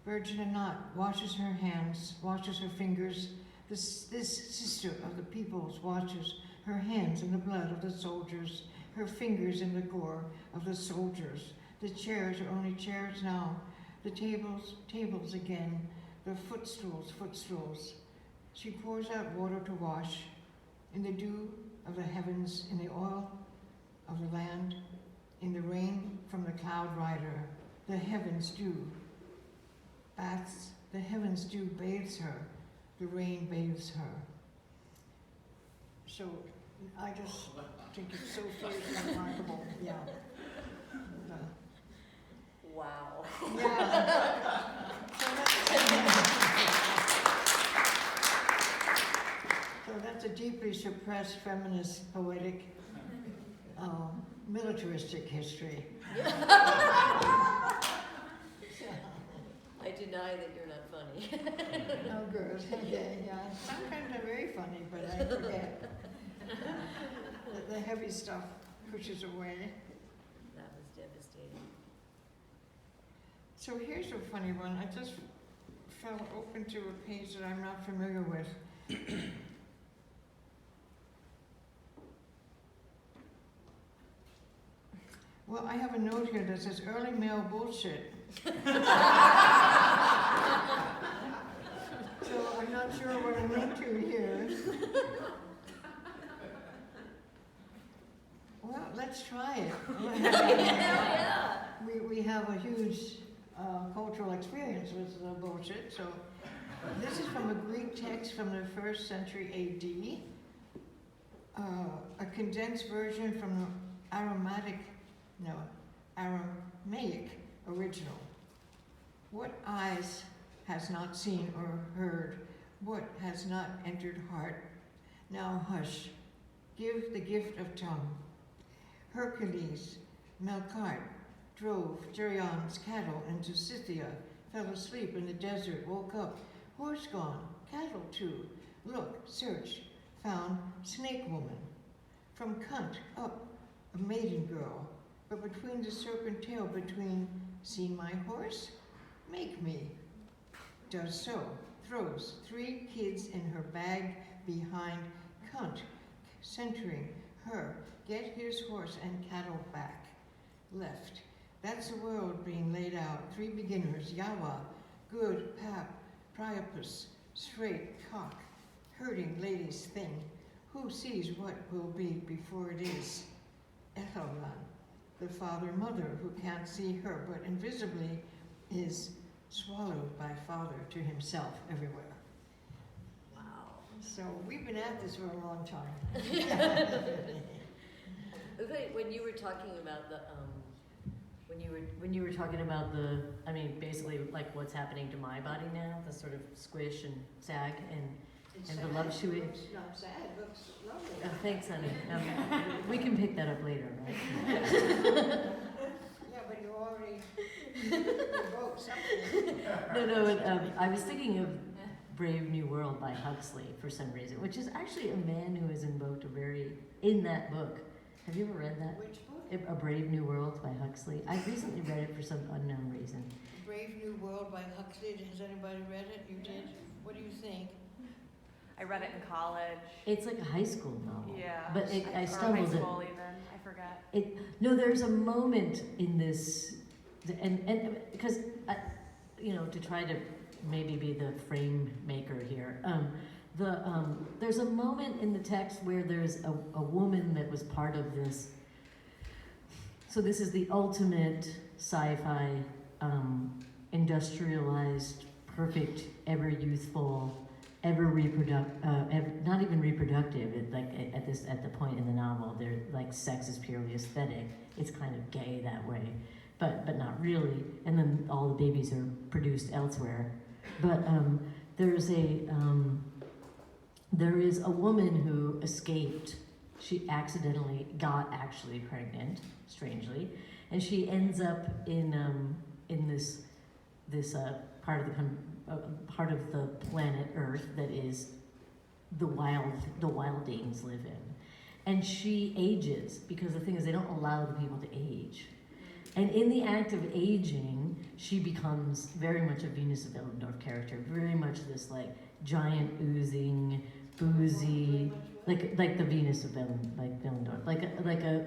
Virgin Anat washes her hands, washes her fingers. This sister of the peoples washes her hands in the blood of the soldiers, her fingers in the gore of the soldiers. The chairs are only chairs now. The tables again. The footstools. She pours out water to wash in the dew of the heavens, in the oil of the land, in the rain from the cloud rider. The heavens dew baths, the heavens dew bathes her, the rain bathes her. So I just think it's so fierce and remarkable. Yeah. Wow. Yeah. So that's a deeply suppressed feminist, poetic, militaristic history. I deny that you're not funny. Oh, good. Okay, yeah. Sometimes I'm very funny, but I forget. The heavy stuff pushes away. That was devastating. So here's a funny one. I just fell open to a page that I'm not familiar with. Well, I have a note here that says early male bullshit. So I'm not sure what I'm into here. Well, let's try it. Yeah. We have a huge cultural experience with bullshit. So this is from a Greek text from the 1st century AD. A condensed version from the Aramaic original. What eyes has not seen or heard, what has not entered heart. Now hush, give the gift of tongue. Hercules, Melkart, drove Gerion's cattle into Scythia, fell asleep in the desert, woke up, horse gone, cattle too. Look, search, found snake woman. From cunt up, a maiden girl, but between the serpent tail, between, seen my horse? Make me. Does so, throws 3 kids in her bag behind cunt, centering her, get his horse and cattle back. Left. That's the world being laid out. 3 beginners, Yawa, good, pap, Priapus, straight, cock, herding ladies thing. Who sees what will be before it is? Ethelran, the father mother who can't see her, but invisibly is swallowed by father to himself everywhere. Wow. So we've been at this for a long time. Okay, when you were talking about the, When you were talking about the, I mean, basically like what's happening to my body now, the sort of squish and sag and voluptuate. It looks not sad, it looks lovely. Oh, thanks, honey. We can pick that up later, right? Yeah, but you already wrote something. No, I was thinking of Brave New World by Huxley for some reason, which is actually a man who has invoked in that book. Have you ever read that? Which book? A Brave New World by Huxley. I recently read it for some unknown reason. Brave New World by Huxley. Has anybody read it? You did? What do you think? I read it in college. It's like a high school novel. Yeah. But I Or high stumbled it. school even. I forget. No, there's a moment in this, and because, to try to maybe be the frame maker here, there's a moment in the text where there's a woman that was part of this So this is the ultimate sci-fi, industrialized, perfect, ever youthful, ever not even reproductive. At the point in the novel, they're like sex is purely aesthetic. It's kind of gay that way, but not really. And then all the babies are produced elsewhere. But there is a woman who escaped. She accidentally got actually pregnant, strangely, and she ends up in this part of the planet Earth that is the wildlings live in, and she ages because the thing is they don't allow the people to age, and in the act of aging, she becomes very much a Venus of Willendorf character, very much this like giant oozing, boozy. Like the Venus of Willendorf,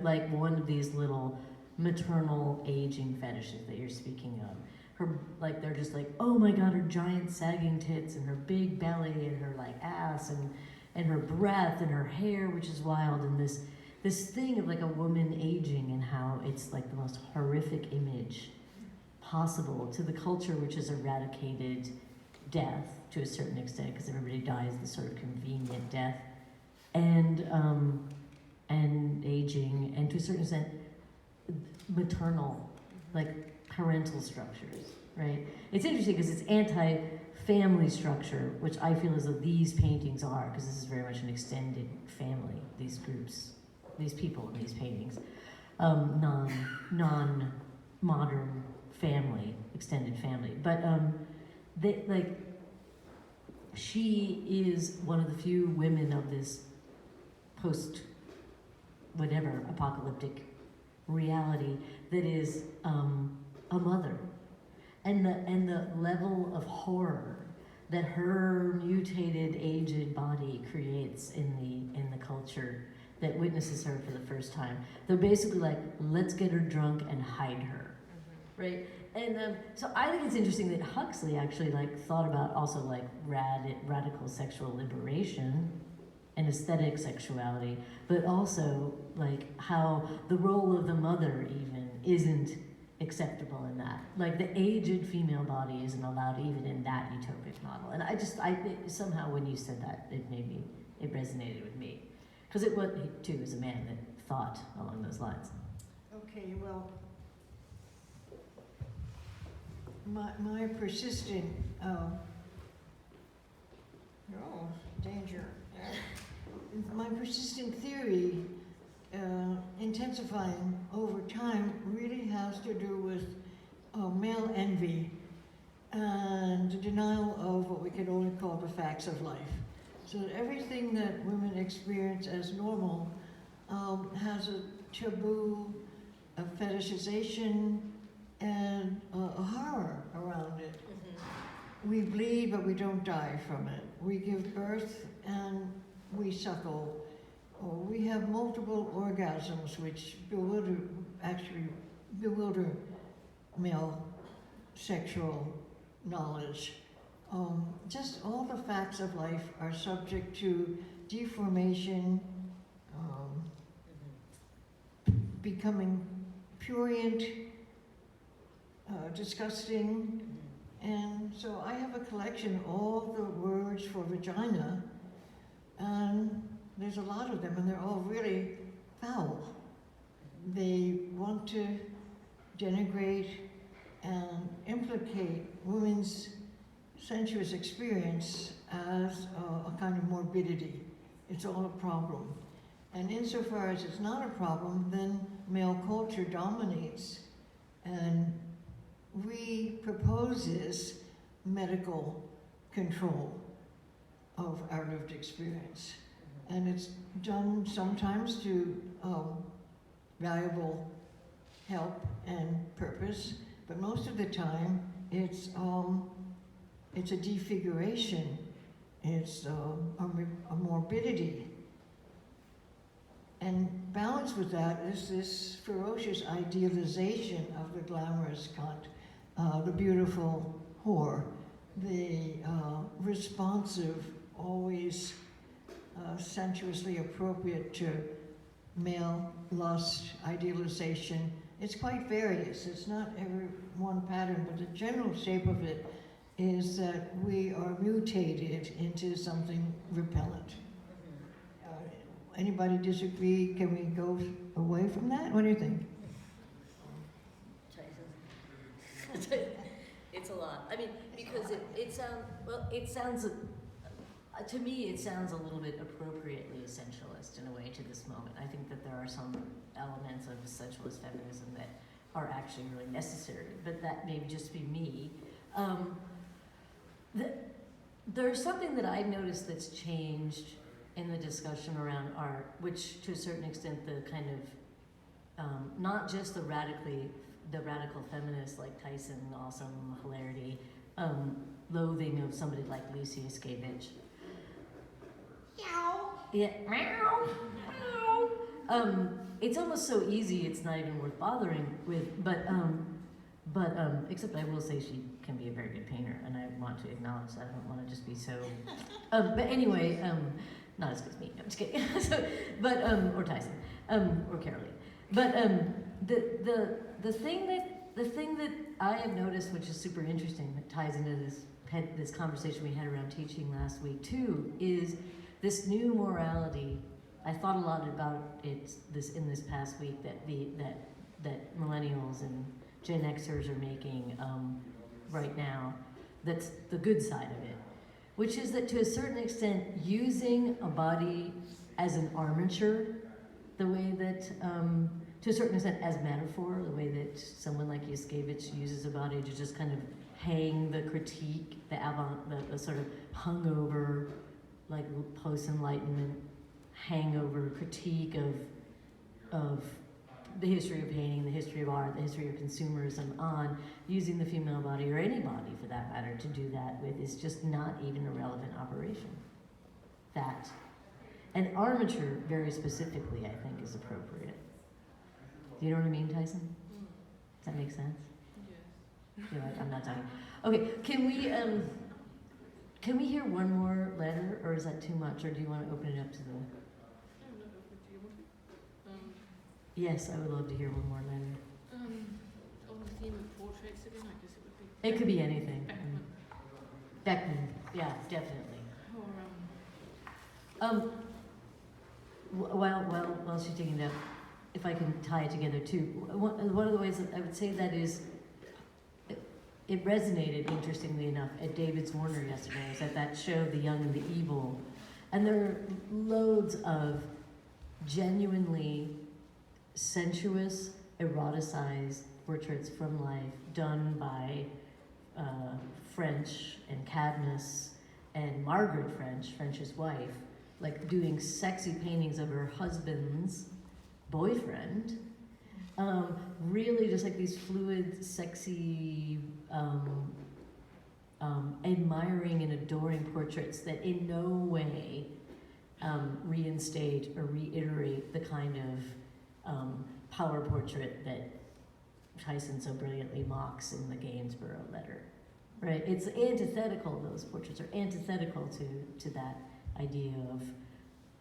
like one of these little maternal aging fetishes that you're speaking of. Her they're just like, oh my god, her giant sagging tits and her big belly and her like ass and her breath and her hair, which is wild, and this thing of like a woman aging and how it's like the most horrific image possible to the culture, which has eradicated death to a certain extent because everybody dies the sort of convenient death. And aging, and to a certain extent, maternal, like parental structures, right? It's interesting because it's anti-family structure, which I feel as though these paintings are, because this is very much an extended family, these groups, these people in these paintings. Non-modern family, extended family. But she is one of the few women of this post whatever apocalyptic reality that is a mother, and the level of horror that her mutated aged body creates in the culture that witnesses her for the first time. They're basically like, let's get her drunk and hide her, right? And so I think it's interesting that Huxley actually thought about also radical sexual liberation and aesthetic sexuality, but also how the role of the mother even isn't acceptable in that. Like the aged female body isn't allowed even in that utopic model. And somehow when you said that, it resonated with me. Because it was, too, as a man that thought along those lines. Okay, well, my persistent, danger. My persistent theory, intensifying over time, really has to do with male envy and the denial of what we could only call the facts of life. So that everything that women experience as normal has a taboo, a fetishization, and a horror around it. Mm-hmm. We bleed, but we don't die from it. We give birth and we suckle. Or we have multiple orgasms, which bewilder male sexual knowledge. Just all the facts of life are subject to deformation, becoming prurient, disgusting, and so I have a collection of all the words for vagina, and there's a lot of them, and they're all really foul. They want to denigrate and implicate women's sensuous experience as a kind of morbidity. It's all a problem. And insofar as it's not a problem, then male culture dominates and reproposes medical control of our lived experience. And it's done sometimes to valuable help and purpose, but most of the time it's a defiguration, it's a morbidity. And balanced with that is this ferocious idealization of the glamorous cunt, the beautiful whore, the responsive, always sensuously appropriate to male lust, idealization, it's quite various. It's not every one pattern, but the general shape of it is that we are mutated into something repellent. Anybody disagree? Can we go away from that? What do you think? It's a lot. I mean, because it sounds, to me, it sounds a little bit appropriately essentialist in a way to this moment. I think that there are some elements of essentialist feminism that are actually really necessary, but that may just be me. There's something that I've noticed that's changed in the discussion around art, which to a certain extent the kind of, not just the radical feminists like Tyson, awesome hilarity, loathing of somebody like Lucy Escavage. Meow. Yeah, meow, meow. It's almost so easy it's not even worth bothering with, but except I will say she can be a very good painter, and I want to acknowledge that. I don't want to just be so, but anyway, not as good as me, no, I'm just kidding. Or Tyson, or Carolee. But the thing that I have noticed, which is super interesting, that ties into this conversation we had around teaching last week too, is this new morality. I thought a lot about it in this past week that millennials and Gen Xers are making right now. That's the good side of it, which is that to a certain extent, using a body as an armature, the way that, to a certain extent, as metaphor, the way that someone like Yuskevich uses a body to just kind of hang the critique, the sort of hungover, like post-enlightenment hangover critique of the history of painting, the history of art, the history of consumerism on using the female body, or any body for that matter, to do that with is just not even a relevant operation. That. And armature, very specifically, I think, is appropriate. Do you know what I mean, Tyson? Does that make sense? Yes. You're like, I'm not talking. Okay, can we hear one more letter, or is that too much, or do you want to open it up to the... Yes, I would love to hear one more letter. On the theme of portraits again, I guess it would be... It could be anything. Beckman. Yeah, definitely. Or, While she's digging it up, if I can tie it together too, one of the ways that I would say that is, it resonated, interestingly enough, at David's Warner yesterday. I was at that show, The Young and the Evil, and there are loads of genuinely sensuous, eroticized portraits from life done by French and Cadmus and Margaret French, French's wife, like doing sexy paintings of her husband's boyfriend. Really just like these fluid, sexy, admiring and adoring portraits that in no way reinstate or reiterate the kind of power portrait that Tyson so brilliantly mocks in the Gainsborough letter, right? It's antithetical, those portraits are antithetical to that idea of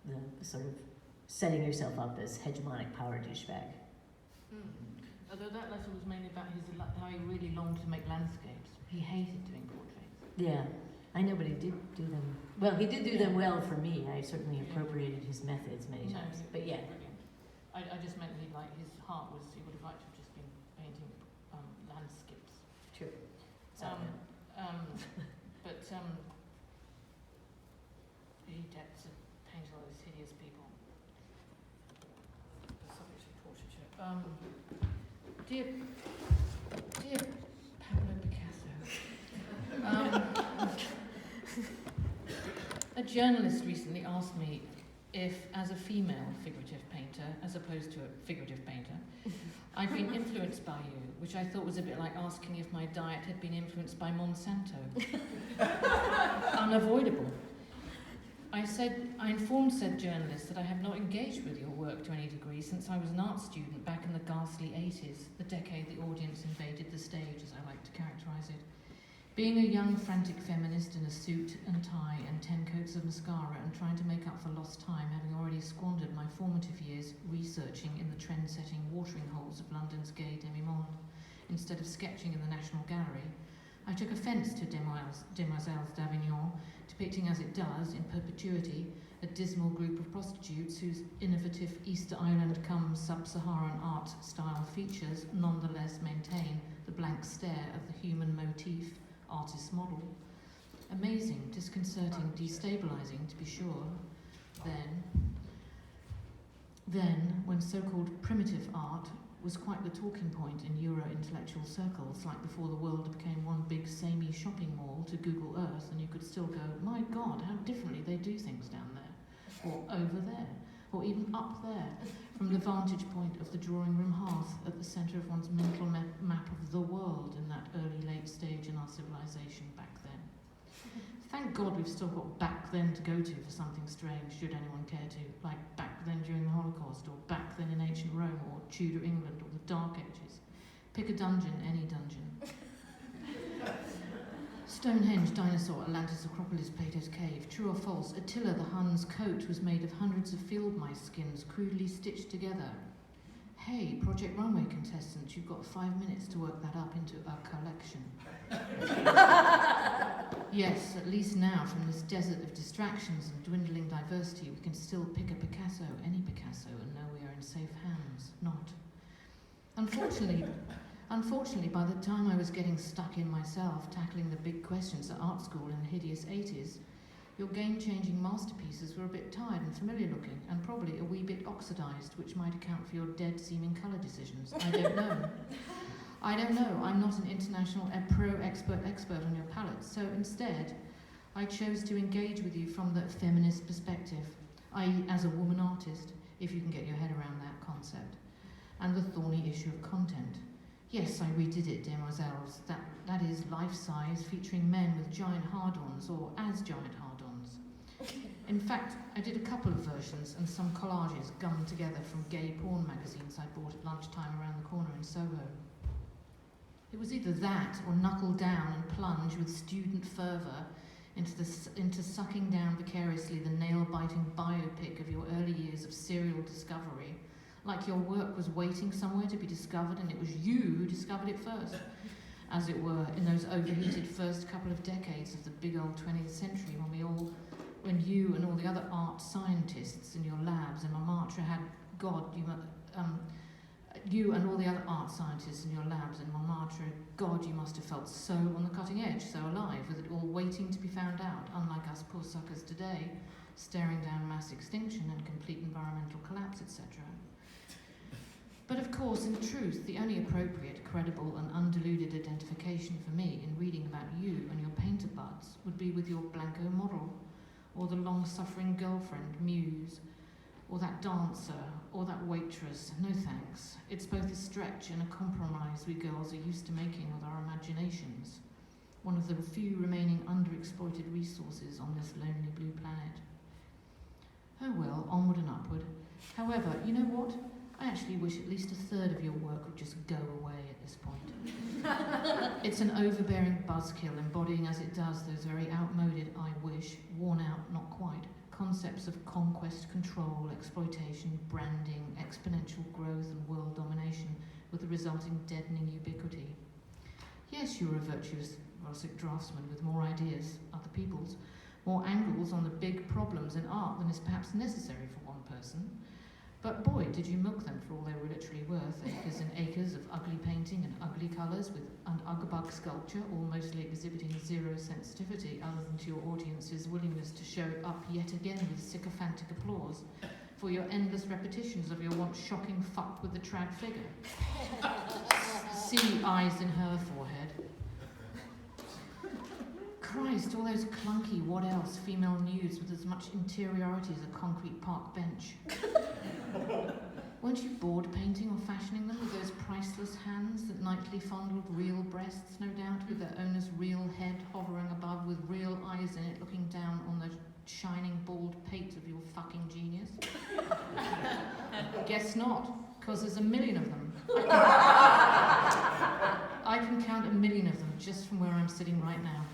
the sort of setting yourself up as hegemonic power douchebag. Although that letter was mainly about how he really longed to make landscapes. He hated doing portraits. Yeah, I know, but he did do them. Well, he did do them well for me. I certainly appropriated his methods many times. But yeah. Brilliant. I just meant that his heart was, he would have liked to have just been painting landscapes. True. He had to paint all those hideous people. The subject of portraiture. Dear Pablo Picasso, a journalist recently asked me if, as a female figurative painter, as opposed to a figurative painter, I'd been influenced by you, which I thought was a bit like asking if my diet had been influenced by Monsanto. Unavoidable. I informed said journalist that I have not engaged with your work to any degree since I was an art student back in the ghastly 80s, the decade the audience invaded the stage, as I like to characterise it. Being a young, frantic feminist in a suit and tie and 10 coats of mascara and trying to make up for lost time, having already squandered my formative years researching in the trend-setting watering holes of London's gay demi-monde, instead of sketching in the National Gallery, I took offence to Demoiselles d'Avignon, depicting as it does, in perpetuity, a dismal group of prostitutes whose innovative Easter Island cum sub-Saharan art style features nonetheless maintain the blank stare of the human motif artist's model. Amazing, disconcerting, destabilising, to be sure. Then, when so-called primitive art was quite the talking point in Euro-intellectual circles, like before the world became one big samey shopping mall to Google Earth, and you could still go, my God, how differently they do things down there, or over there, or even up there, from the vantage point of the drawing room hearth at the centre of one's mental map of the world in that early late stage in our civilization back then. Thank God we've still got back then to go to for something strange, should anyone care to, like back then during the Holocaust, or back then in ancient Rome, or Tudor England, or the Dark Ages. Pick a dungeon, any dungeon. Stonehenge, dinosaur, Atlantis, Acropolis, Plato's cave. True or false, Attila the Hun's coat was made of hundreds of field mice skins crudely stitched together. Hey, Project Runway contestants, you've got 5 minutes to work that up into a collection. Yes, at least now, from this desert of distractions and dwindling diversity, we can still pick a Picasso, any Picasso, and know we are in safe hands. Not. Unfortunately, by the time I was getting stuck in myself, tackling the big questions at art school in the hideous 80s, your game-changing masterpieces were a bit tired and familiar-looking, and probably a wee bit oxidised, which might account for your dead-seeming colour decisions. I don't know. I don't know. I'm not an international expert on your palette, so instead, I chose to engage with you from the feminist perspective, i.e. as a woman artist, if you can get your head around that concept, and the thorny issue of content. Yes, I redid it, demoiselles. That is life-size, featuring men with giant hard-ons, or as giant hard-ons. In fact, I did a couple of versions and some collages gummed together from gay porn magazines I bought at lunchtime around the corner in Soho. It was either that or knuckle down and plunge with student fervour into sucking down vicariously the nail-biting biopic of your early years of serial discovery, like your work was waiting somewhere to be discovered and it was you who discovered it first, as it were, in those overheated first couple of decades of the big old 20th century when you and all the other art scientists in your labs in Montmartre had you and all the other art scientists in your labs in Montmartre, God, you must have felt so on the cutting edge, so alive, with it all waiting to be found out, unlike us poor suckers today, staring down mass extinction and complete environmental collapse, etc. But of course, in truth, the only appropriate, credible and undiluted identification for me in reading about you and your painter buds would be with your Blanco model, or the long-suffering girlfriend, Muse, or that dancer, or that waitress. No thanks. It's both a stretch and a compromise we girls are used to making with our imaginations, one of the few remaining underexploited resources on this lonely blue planet. Oh well, onward and upward. However, you know what? I actually wish at least a third of your work would just go away at this point. It's an overbearing buzzkill, embodying as it does those very outmoded, I wish, worn out, not quite, concepts of conquest, control, exploitation, branding, exponential growth and world domination, with the resulting deadening ubiquity. Yes, you're a virtuous Rossic draftsman with more ideas, other people's, more angles on the big problems in art than is perhaps necessary for one person. But boy, did you milk them for all they were literally worth, acres and acres of ugly painting and ugly colours with an Uggabug sculpture, all mostly exhibiting zero sensitivity other than to your audience's willingness to show it up yet again with sycophantic applause for your endless repetitions of your once shocking fuck with the trad figure. See eyes in her forehead. Christ, all those clunky, what else, female nudes with as much interiority as a concrete park bench. Weren't you bored painting or fashioning them with those priceless hands that nightly fondled real breasts, no doubt, with their owner's real head hovering above with real eyes in it looking down on the shining bald pate of your fucking genius? Guess not, because there's a million of them. I can count a million of them just from where I'm sitting right now.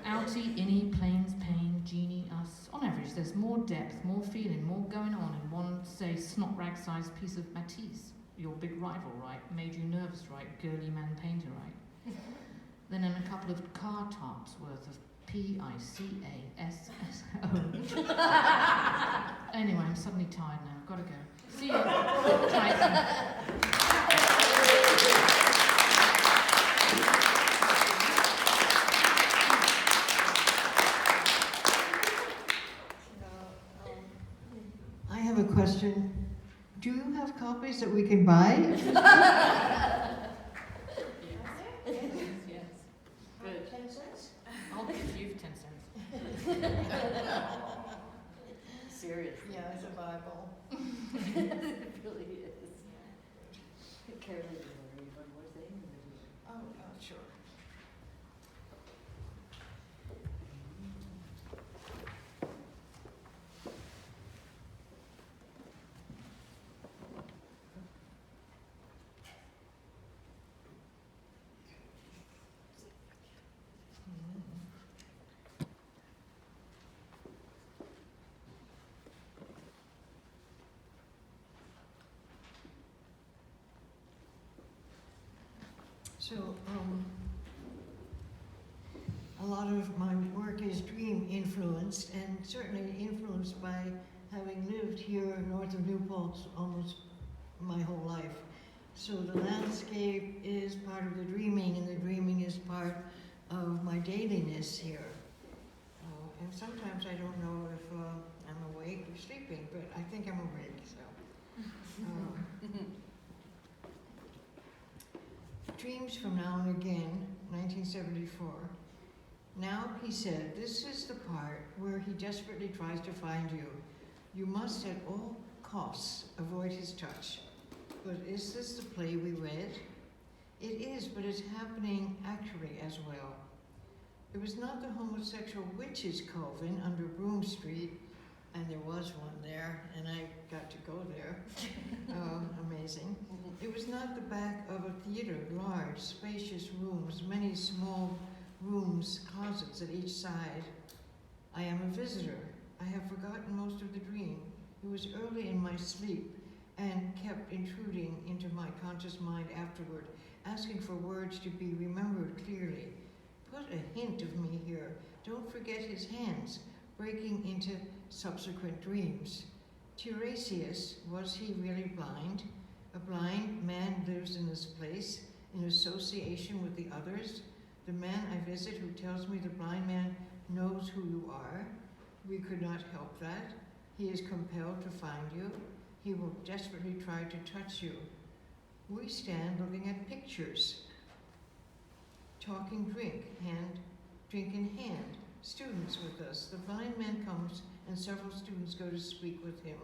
Outie, innie, plains, pain, genie, us. On average, there's more depth, more feeling, more going on in one, say, snot rag-sized piece of Matisse. Your big rival, right? Made you nervous, right? Girly man painter, right? Then in a couple of car tarts worth of PICASSO. Anyway, I'm suddenly tired now. Gotta go. See you. Tyson. I have a question. Do you have copies that we can buy? Yes. Good. 10 cents? I'll give you 10 cents. Seriously. Yeah, it's a Bible. It really is. Carolee, do you want to read one more thing? Oh, sure. So, a lot of my work is dream influenced, and certainly influenced by having lived here north of New Paltz almost my whole life. So the landscape is part of the dreaming, and the dreaming is part of my dailiness here. And sometimes I don't know if I'm awake or sleeping, but I think I'm awake, so. Dreams from Now and Again, 1974. Now, he said, this is the part where he desperately tries to find you. You must at all costs avoid his touch. But is this the play we read? It is, but it's happening actually as well. It was not the homosexual witches' coven under Broome Street, and there was one there, and I got to go there. Amazing. It was not the back of a theater, large, spacious rooms, many small rooms, closets at each side. I am a visitor. I have forgotten most of the dream. It was early in my sleep and kept intruding into my conscious mind afterward, asking for words to be remembered clearly. Put a hint of me here. Don't forget his hands, breaking into subsequent dreams. Tiresias, was he really blind? A blind man lives in this place in association with the others. The man I visit who tells me the blind man knows who you are. We could not help that. He is compelled to find you. He will desperately try to touch you. We stand looking at pictures. Talking drink in hand. Students with us. The blind man comes and several students go to speak with him.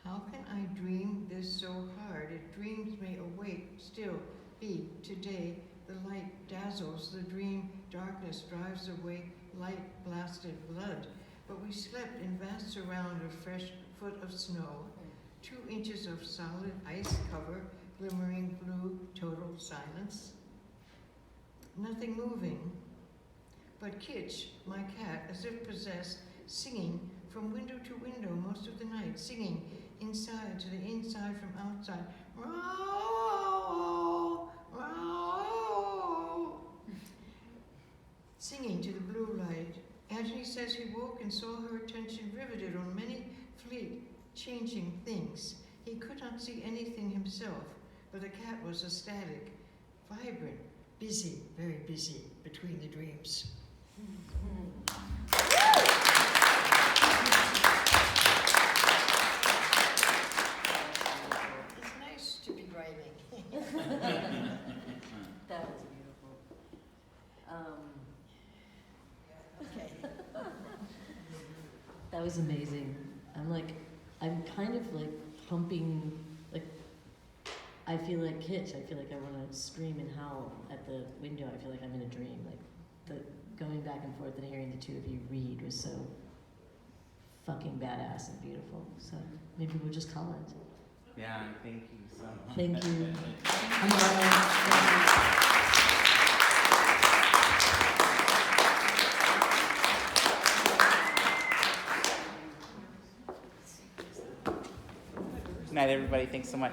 How can I dream this so hard? It dreams me awake, still be today. The light dazzles the dream, darkness drives away light blasted blood. But we slept in vast surround of fresh foot of snow, 2 inches of solid ice cover, glimmering blue, total silence. Nothing moving, but Kitch, my cat, as if possessed, singing from window to window most of the night, singing inside to the inside from outside. Row, row. Singing to the blue light. Anthony says he woke and saw her attention riveted on many fleet, changing things. He could not see anything himself, but the cat was ecstatic, vibrant, busy, very busy between the dreams. It's nice to be writing. That was beautiful. Okay. That was amazing. I'm kind of like pumping, like, I feel like Kitch. I feel like I want to scream and howl at the window. I feel like I'm in a dream. Like, the going back and forth and hearing the two of you read was so fucking badass and beautiful. So maybe we'll just call it. Yeah, thank you so much. Thank you. I'm honored. Thank you. night, everybody. Thanks so much.